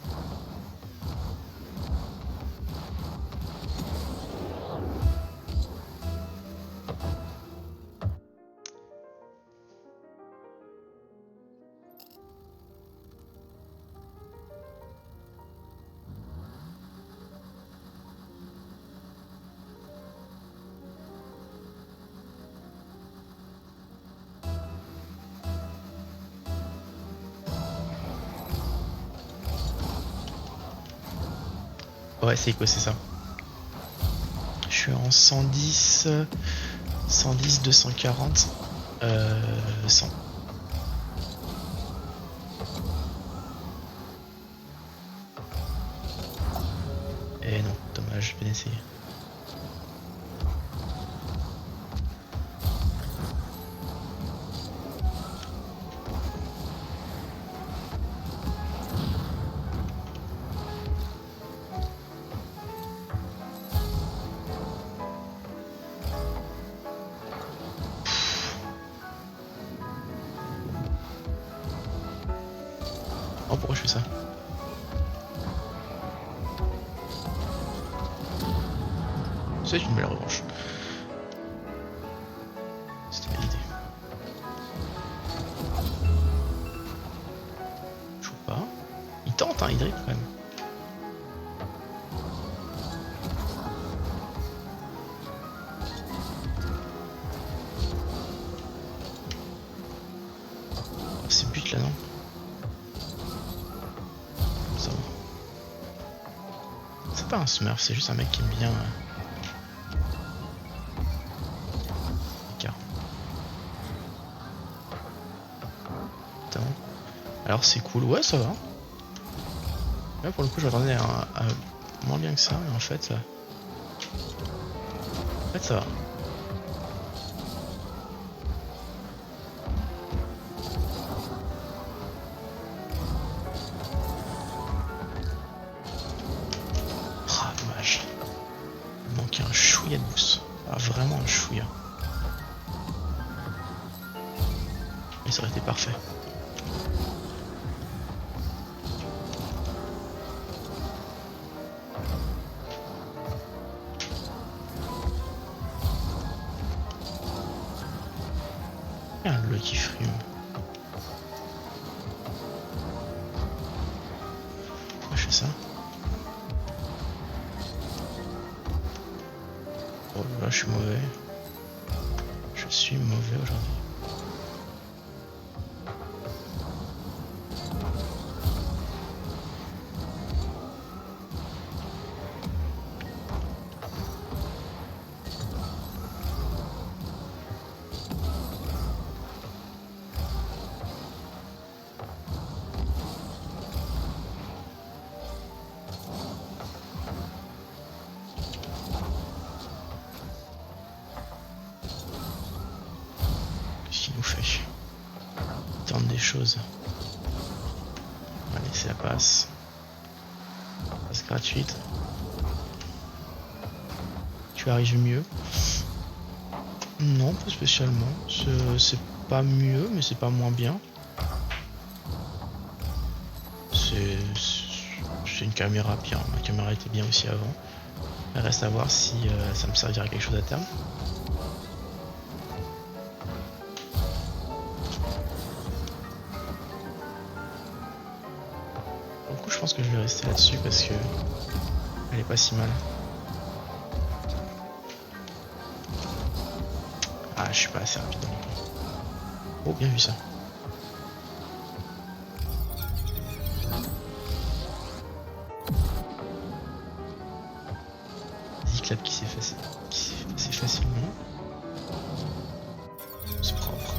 Ouais, c'est quoi, c'est ça. Je suis en 110, 110, 240, 100. Eh non, dommage, je vais essayer. Oh, pourquoi je fais ça? C'est une belle revanche. C'était validé. Je vois pas. Il tente, hein, il dribble quand même. Oh, c'est but là, non? Ça va. C'est pas un smurf, c'est juste un mec qui aime bien. Alors c'est cool, ouais ça va. Là pour le coup j'attendais à moins bien que ça, mais en fait ça va. Ah dommage. Il manquait un chouïa de boost. Ah vraiment un chouïa. Et ça aurait été parfait. Ah, le qui frime. Pourquoi je fais ça? Oh là, je suis mauvais. Je suis mauvais aujourd'hui. Qu'est-ce qu'il nous fait? Il tente des choses. On va laisser la passe. Passe gratuite. Tu arrives mieux? Non, pas spécialement. C'est pas mieux, mais c'est pas moins bien. C'est une caméra bien. Ma caméra était bien aussi avant. Il reste à voir si ça me servira à quelque chose à terme. pense que je vais rester là-dessus parce que elle est pas si mal. Ah, je suis pas assez rapide dans le temps. Oh, bien vu ça. Ziclap qui s'est fait passer facilement. C'est propre.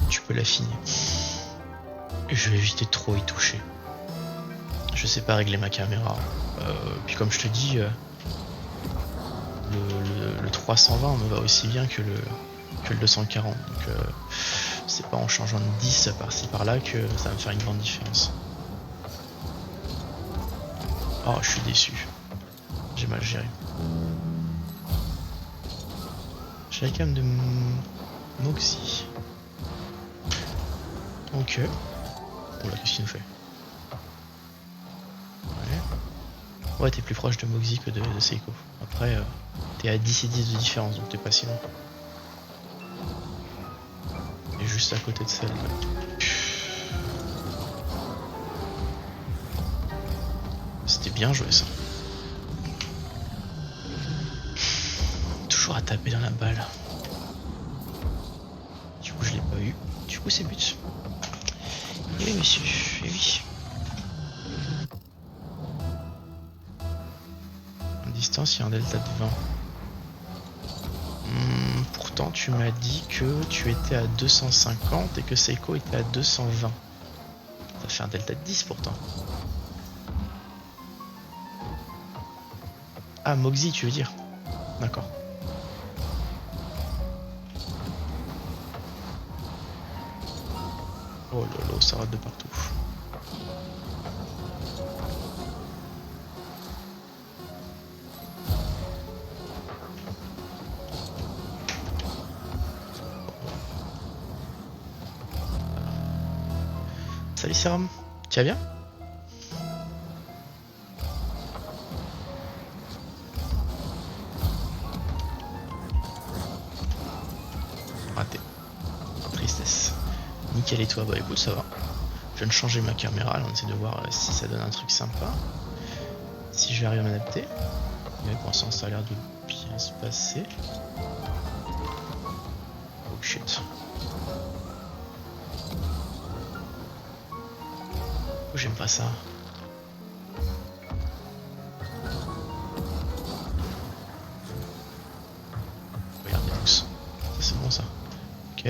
Tu peux l'affiner. Je vais éviter de trop y toucher. Je sais pas régler ma caméra. Puis comme je te dis, le 320 me va aussi bien que le 240. Donc c'est pas en changeant de 10 par-ci par-là que ça va me faire une grande différence. Oh, je suis déçu. J'ai mal géré. J'ai la cam de Moxie. Ok. Oh là, qu'est-ce qu'il nous fait? Ouais, t'es plus proche de Moxie que de Seiko. Après, t'es à 10 et 10 de différence, donc t'es pas si loin. Et juste à côté de celle-là. C'était bien joué ça. Toujours à taper dans la balle. Du coup, je l'ai pas eu. Du coup, c'est but. Et oui, monsieur. Et oui. En distance, il y a un delta de 20. Pourtant, tu m'as dit que tu étais à 250 et que Seiko était à 220. Ça fait un delta de 10 pourtant. Ah, Moxie, tu veux dire? D'accord. Oh lolo, ça rate de partout. Salut Sérum, tu vas bien? Raté. Tristesse. Nickel et toi? Bah écoute, ça va. Je viens de changer ma caméra, là on essaie de voir si ça donne un truc sympa. Si je vais arriver à m'adapter. Mais pour l'instant ça a l'air de bien se passer. Oh shit. Oh, j'aime pas ça. Regardez tous. Ça c'est bon ça. Ok.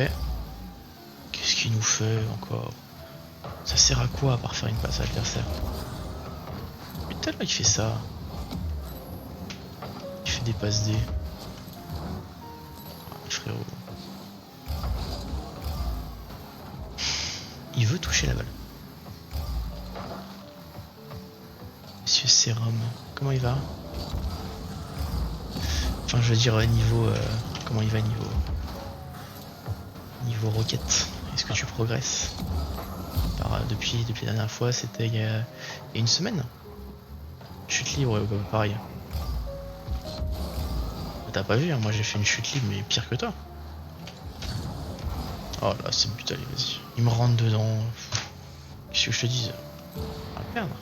Qu'est-ce qu'il nous fait encore? Ça sert à quoi à part faire une passe à l'adversaire? Putain là il fait ça. Il fait des passes D. Ah, frérot. Il veut toucher la balle. Monsieur Sérum, comment il va? Enfin je veux dire niveau... comment il va niveau roquette? Est-ce que tu progresses? Depuis la dernière fois, c'était il y a une semaine. Chute libre, ouais, pareil. T'as pas vu, hein, moi j'ai fait une chute libre, mais pire que toi. Oh là, c'est but, allez, vas-y. Il me rentre dedans. Qu'est-ce que je te dise? On va perdre.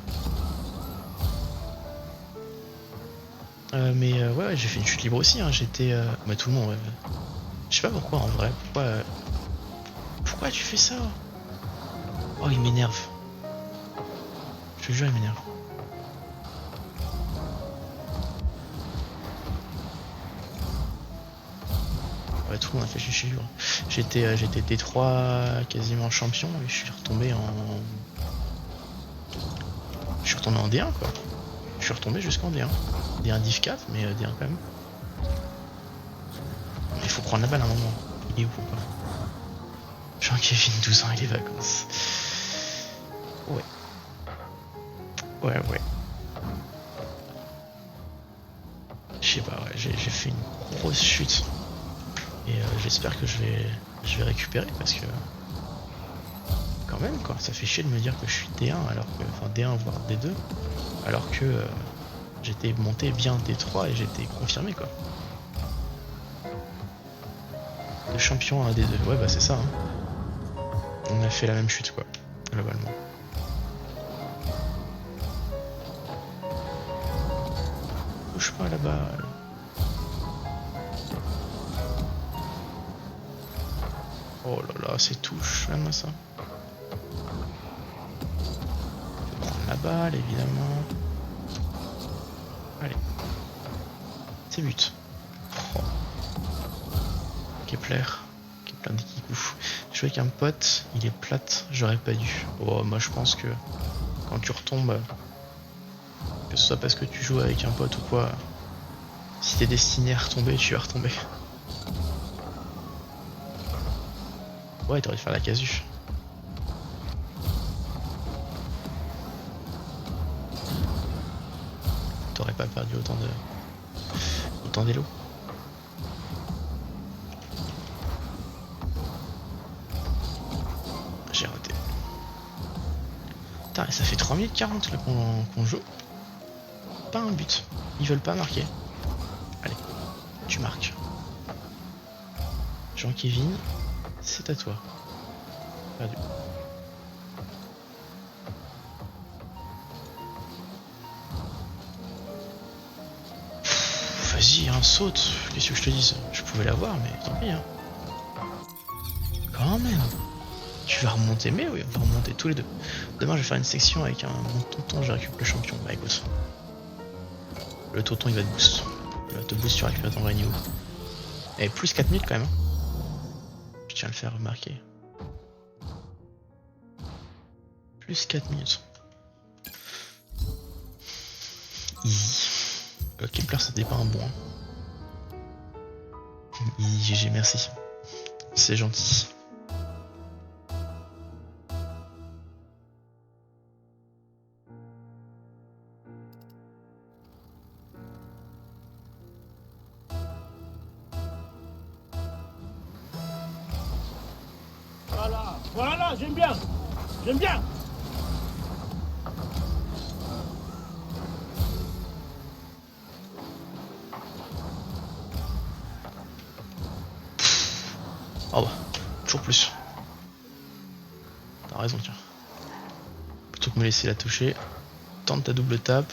Ouais, j'ai fait une chute libre aussi, hein. J'étais... Bah tout le monde, ouais. Je sais pas pourquoi, en vrai. Pourquoi tu fais ça? Oh, il m'énerve. Je te jure, il m'énerve. Ouais, tout le monde a fait chier libre. J'étais D3 quasiment champion et je suis retombé en... Je suis retombé en D1 quoi. Je suis retombé jusqu'en D1. D1 div 4 mais D1 quand même. Mais il faut prendre la balle à un moment. Il est où pas? Jean-Kevin 12 ans et les vacances. Ouais. Ouais. Je sais pas, ouais, j'ai fait une grosse chute. Et j'espère que je vais récupérer parce que... Quand même quoi, ça fait chier de me dire que je suis D1 alors que... Enfin D1 voire D2. Alors que j'étais monté bien D3 et j'étais confirmé quoi. De champion à D2, ouais bah c'est ça hein. On a fait la même chute quoi, globalement. touche pas à la balle. Oh là là, c'est touche, regarde-moi ça. Je vais prendre la balle, évidemment. Allez. C'est but. Oh. Kepler. Kepler des kikous. Je joue avec un pote, il est plate, j'aurais pas dû. Oh, moi je pense que quand tu retombes, que ce soit parce que tu joues avec un pote ou quoi, si t'es destiné à retomber, tu vas retomber. Ouais, t'aurais dû faire la casu. T'aurais pas perdu autant d'élo. J'ai raté. Putain, ça fait 3 minutes 40 là qu'on joue. Pas un but. Ils veulent pas marquer. Allez, tu marques. Jean-Kevin, c'est à toi. Perdu. Vas-y, hein, saute. Qu'est-ce que je te dise? Je pouvais l'avoir, mais tant pis. Hein. Quand même. Tu vas remonter, mais oui, on va remonter tous les deux. Demain, je vais faire une section avec mon tonton, je récupère le champion. Bah écoute. Le tonton, il va te boost. Il va te boost, tu récupères ton vrai niveau. Et plus 4 minutes quand même. Hein. Je tiens à le faire remarquer. Plus 4 minutes. Easy. Kepler, c'était pas un bon. Hein. Easy, GG, merci. C'est gentil. Voilà, j'aime bien. J'aime bien. Oh bah, toujours plus. T'as raison, tiens. Plutôt que de me laisser la toucher, tente ta double tape.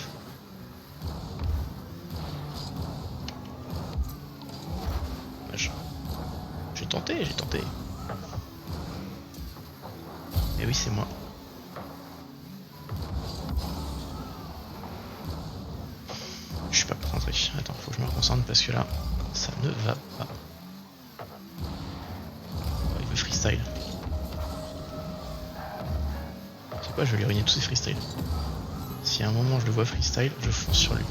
J'ai tenté, j'ai tenté. Mais oui, c'est moi. Je suis pas concentré. Attends, faut que je me concentre parce que là, ça ne va pas. Oh, il veut freestyle. C'est quoi, je vais lui ruiner tous ses freestyles. Si à un moment je le vois freestyle, je fonce sur lui.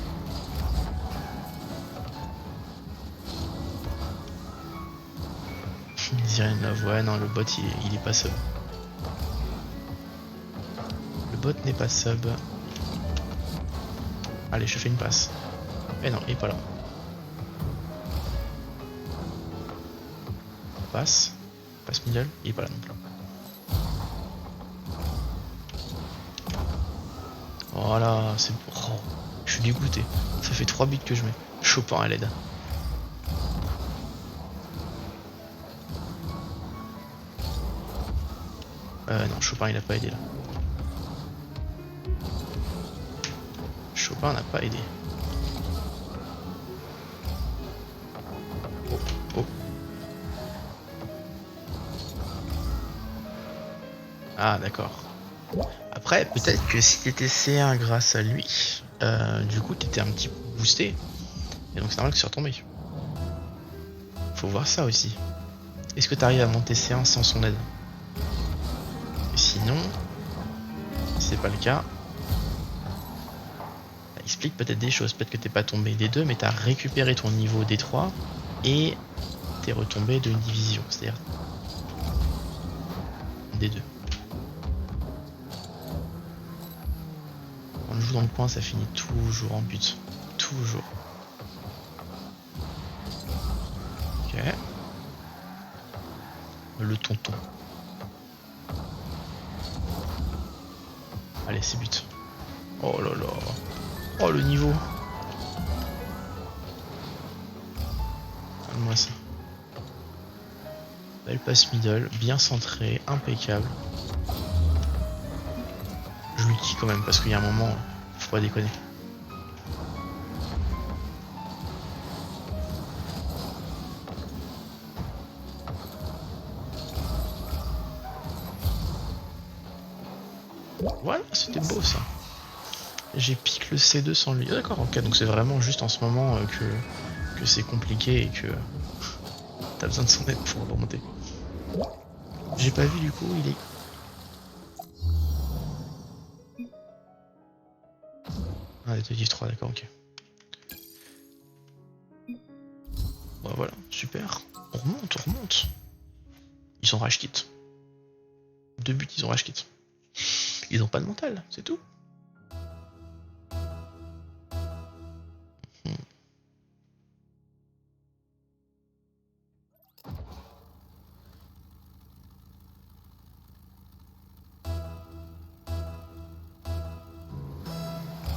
Ziren Love, ouais, non, le bot il est pas sub. Le bot n'est pas sub. Allez, je fais une passe. Eh non, il est pas là. Passe. Passe middle, il est pas là non plus. Voilà, c'est bon. Oh, je suis dégoûté. Ça fait 3 buts que je mets. Chopin à l'aide. Non, Chopin il a pas aidé là. Chopin n'a pas aidé. Oh, oh. Ah d'accord. Après, peut-être que si t'étais C1 grâce à lui, du coup t'étais un petit peu boosté. Et donc c'est normal que tu sois retombé. Faut voir ça aussi. Est-ce que t'arrives à monter C1 sans son aide? Et sinon, si c'est pas le cas, ça explique peut-être des choses. Peut-être que t'es pas tombé des deux, mais t'as récupéré ton niveau D3 et t'es retombé d'une division, c'est-à-dire D2. Quand on joue dans le coin, ça finit toujours en but. Toujours. Ok. Le tonton. Allez, c'est but. Oh là là. Oh le niveau. Regarde-moi ça. Belle passe middle, bien centrée, impeccable. Je lui dis quand même parce qu'il y a un moment, faut pas déconner. Voilà, c'était beau ça. J'ai piqué le C2 sans lui. D'accord, ok, donc c'est vraiment juste en ce moment que c'est compliqué et que t'as besoin de son aide pour remonter. J'ai pas vu du coup, il est... Ah, détective 3, d'accord, ok. Bah voilà, super. On remonte, on remonte. Ils sont rage quit. 2 buts, ils ont rage quit. Ils ont pas de mental, c'est tout.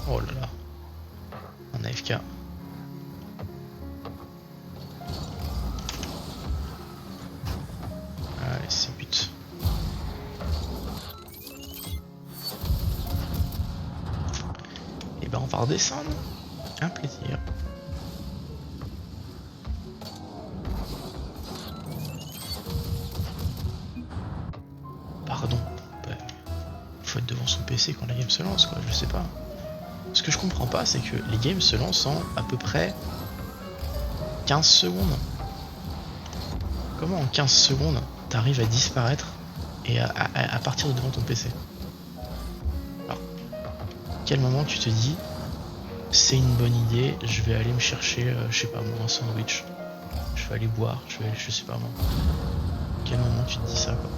Oh là là. Un AFK. Allez, c'est but. Et ben on va redescendre. Un plaisir. Pardon. Bah, faut être devant son PC quand la game se lance, quoi, je sais pas. Ce que je comprends pas, c'est que les games se lancent en à peu près 15 secondes. Comment en 15 secondes t'arrives à disparaître et à partir de devant ton PC? Alors, quel moment tu te dis c'est une bonne idée, je vais aller me chercher, je sais pas moi, un sandwich, je vais aller boire, je sais pas moi. Quel moment tu te dis ça, quoi?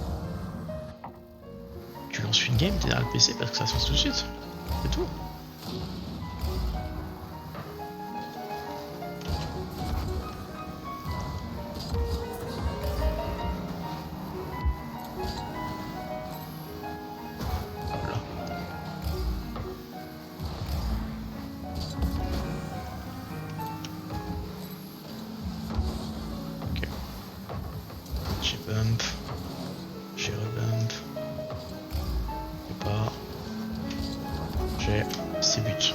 Tu lances une game, t'es derrière le PC parce que ça se lance tout de suite, c'est tout. Voilà. Ok. J'ai bump, j'ai rebump, j'ai pas, j'ai c'est but.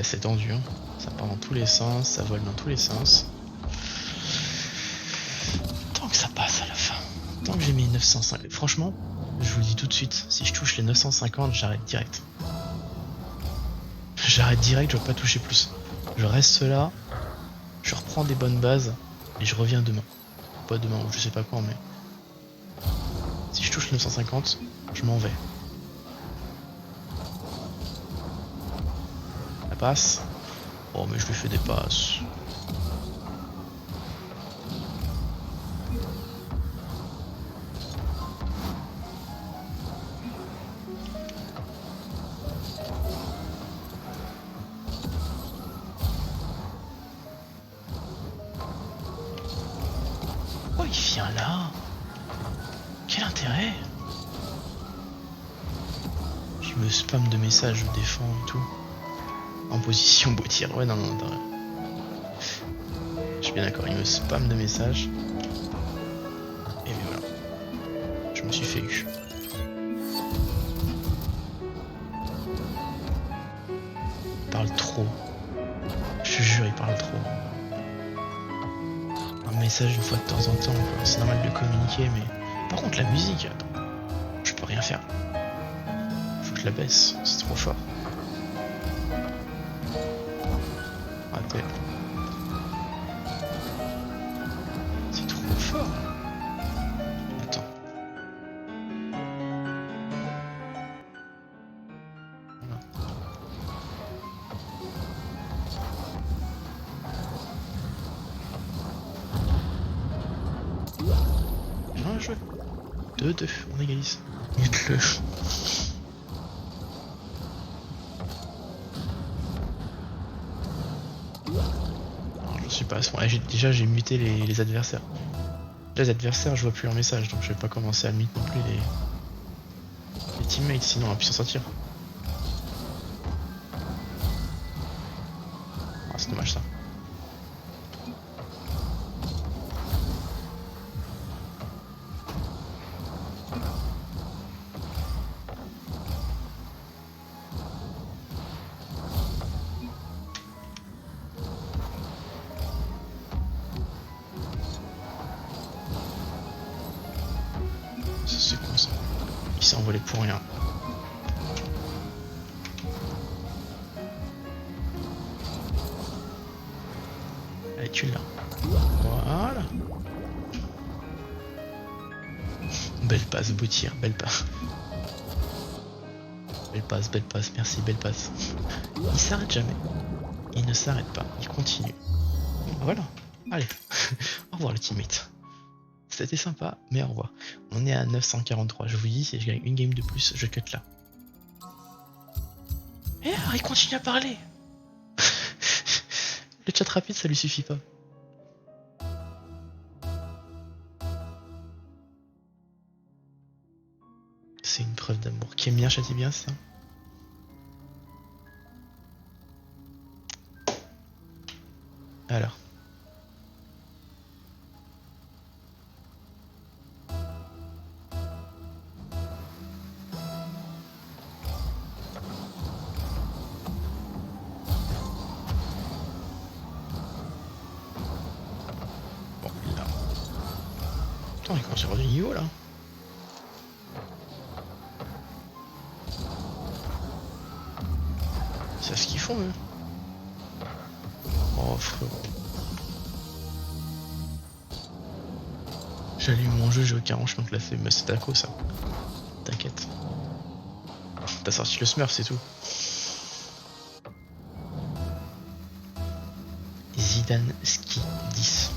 C'est tendu, hein. Ça part dans tous les sens, ça vole dans tous les sens. Tant que ça passe à la fin. Tant que j'ai mis 950. Franchement, je vous le dis tout de suite, si je touche les 950, j'arrête direct. J'arrête direct, je vais pas toucher plus. Je reste là, je reprends des bonnes bases et je reviens demain. Pas demain ou je sais pas quand, mais si je touche les 950, je m'en vais. La passe. Oh mais je lui fais des passes. Oh il vient là. Quel intérêt? Il me spam de messages, je défends et tout. En position beau tir. Ouais non non, je suis bien d'accord, il me spam de messages. Et bien voilà. Je me suis fait eu. Il parle trop. Je te jure, il parle trop. Un message une fois de temps en temps, c'est normal de communiquer, mais... Par contre, la musique, attends, je peux rien faire. Faut que je la baisse, c'est trop fort. Raté. C'est trop fort. Attends. Voilà. Bien joué. 2-2, on égalise. Mute-le. Je suis pas à ce point. Déjà, j'ai muté les adversaires. Là, les adversaires, je vois plus leurs messages, donc je vais pas commencer à mute non plus les teammates, sinon on va plus s'en sortir. Ah, c'est dommage ça. s'est envolé pour rien. Allez, tu l'as. Voilà. Belle passe, Boutir, belle passe. Belle passe, merci, belle passe. Il s'arrête jamais. Il ne s'arrête pas, il continue. Voilà, allez. Au revoir le teammate. C'était sympa, mais au revoir. On est à 943, je vous dis, si je gagne une game de plus, je cut là. Eh, il continue à parler. Le chat rapide, ça lui suffit pas. C'est une preuve d'amour. Qui aime bien châtie bien, c'est ça? Alors. Bon, là. Putain, il commence à avoir du niveau là. C'est ce qu'ils font eux. Oh frérot. J'allume mon jeu, j'ai aucun rangement classé, mais c'est Taco ça. T'inquiète. T'as sorti le Smurf, c'est tout. Zidane Ski 10.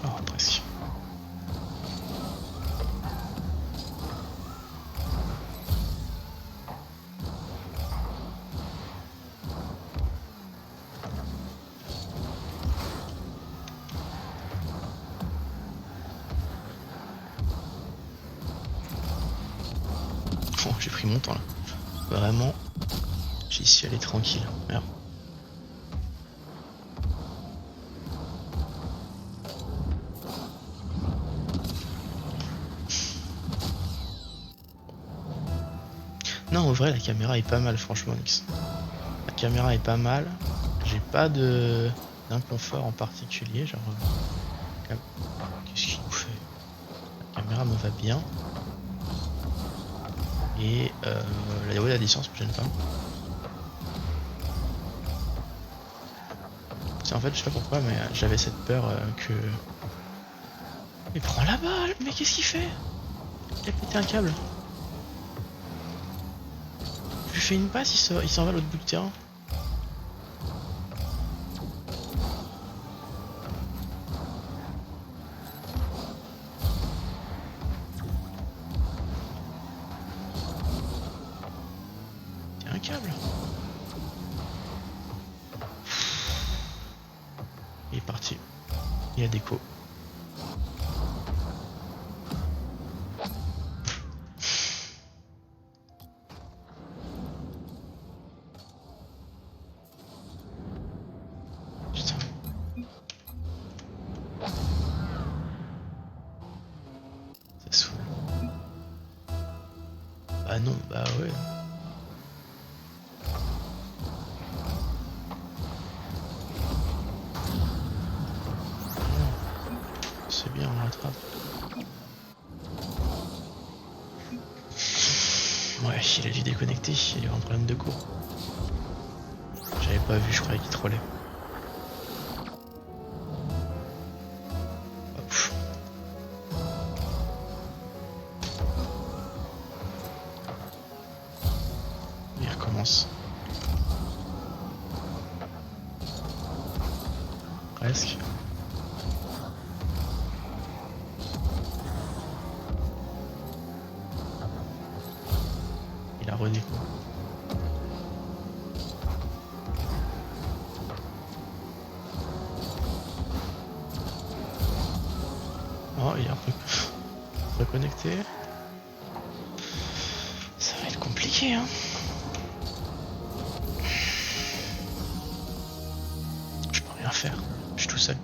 Oh, presque. Oh, j'ai pris mon temps là. Vraiment, j'y suis allé tranquille. Merde. Non, en vrai, la caméra est pas mal, franchement, Nix. La caméra est pas mal. J'ai pas d'inconfort en particulier. Genre, qu'est-ce qu'il nous fait? La caméra me va bien. Et la distance me gêne pas. C'est en fait, je sais pas pourquoi, mais j'avais cette peur que. Mais prends la balle! Mais qu'est-ce qu'il fait? Il a pété un câble. Je lui fais une passe, il s'en va à l'autre bout du terrain. C'est un câble. Il est parti. Il a déco. Ah non, bah ouais. C'est bien, on rattrape. Ouais, il a dû déconnecter, il y a eu un problème de cours. J'avais pas vu, je croyais qu'il trollait. Hop. Il recommence. Presque. Il a redéco. Oh, il a reconnecté. Ça va être compliqué, hein. Je peux rien faire. Je suis tout seul.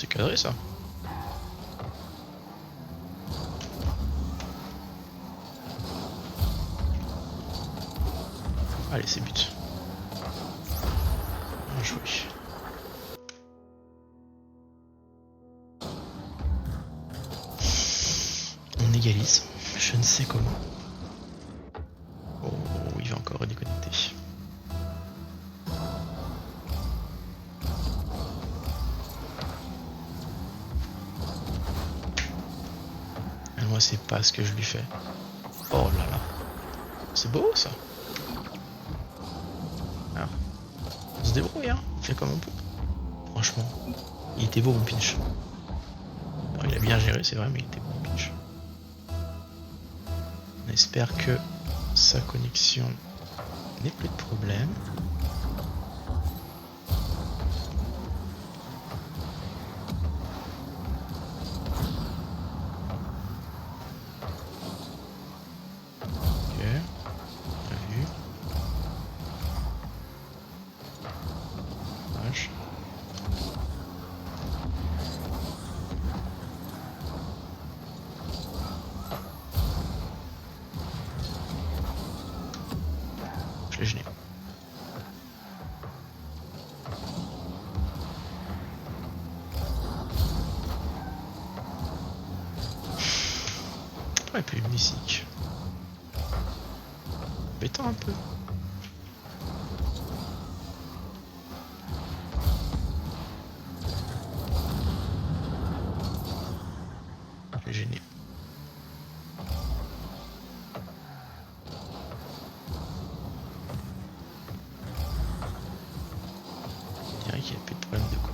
C'est cadré ça. Allez, c'est but. Bien joué. On égalise. Je ne sais comment. Oh, il va encore redéconnecter. Moi, c'est pas ce que je lui fais. Oh là là. C'est beau ça. Alors, on se débrouille, hein. On fait comme on peut. Franchement, il était beau mon pinch. Alors, il a bien géré, c'est vrai, mais il était beau mon pinch. On espère que sa connexion n'ait plus de problème. Ok, bien vu. Dommage. Je l'ai gêné. Ouais, plus de musique. Embêtant un peu. Je l'ai gêné. On dirait qu'il n'y a plus de problème de coup.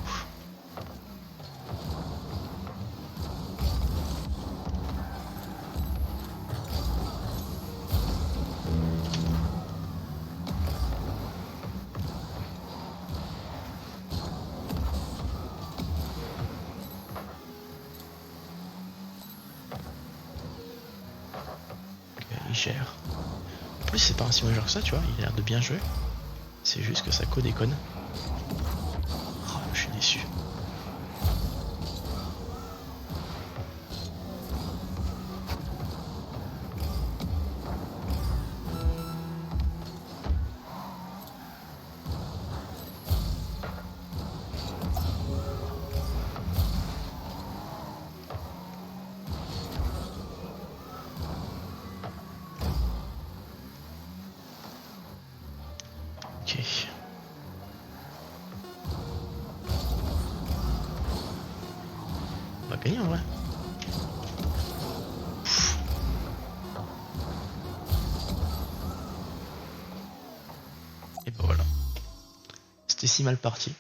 Il gère. En plus, c'est pas un si mauvais joueur que ça, tu vois. Il a l'air de bien jouer. C'est juste que sa co déconne. Oh, je suis déçu. Ok. On va gagner en vrai. Pff. Et ben voilà. C'était si mal parti.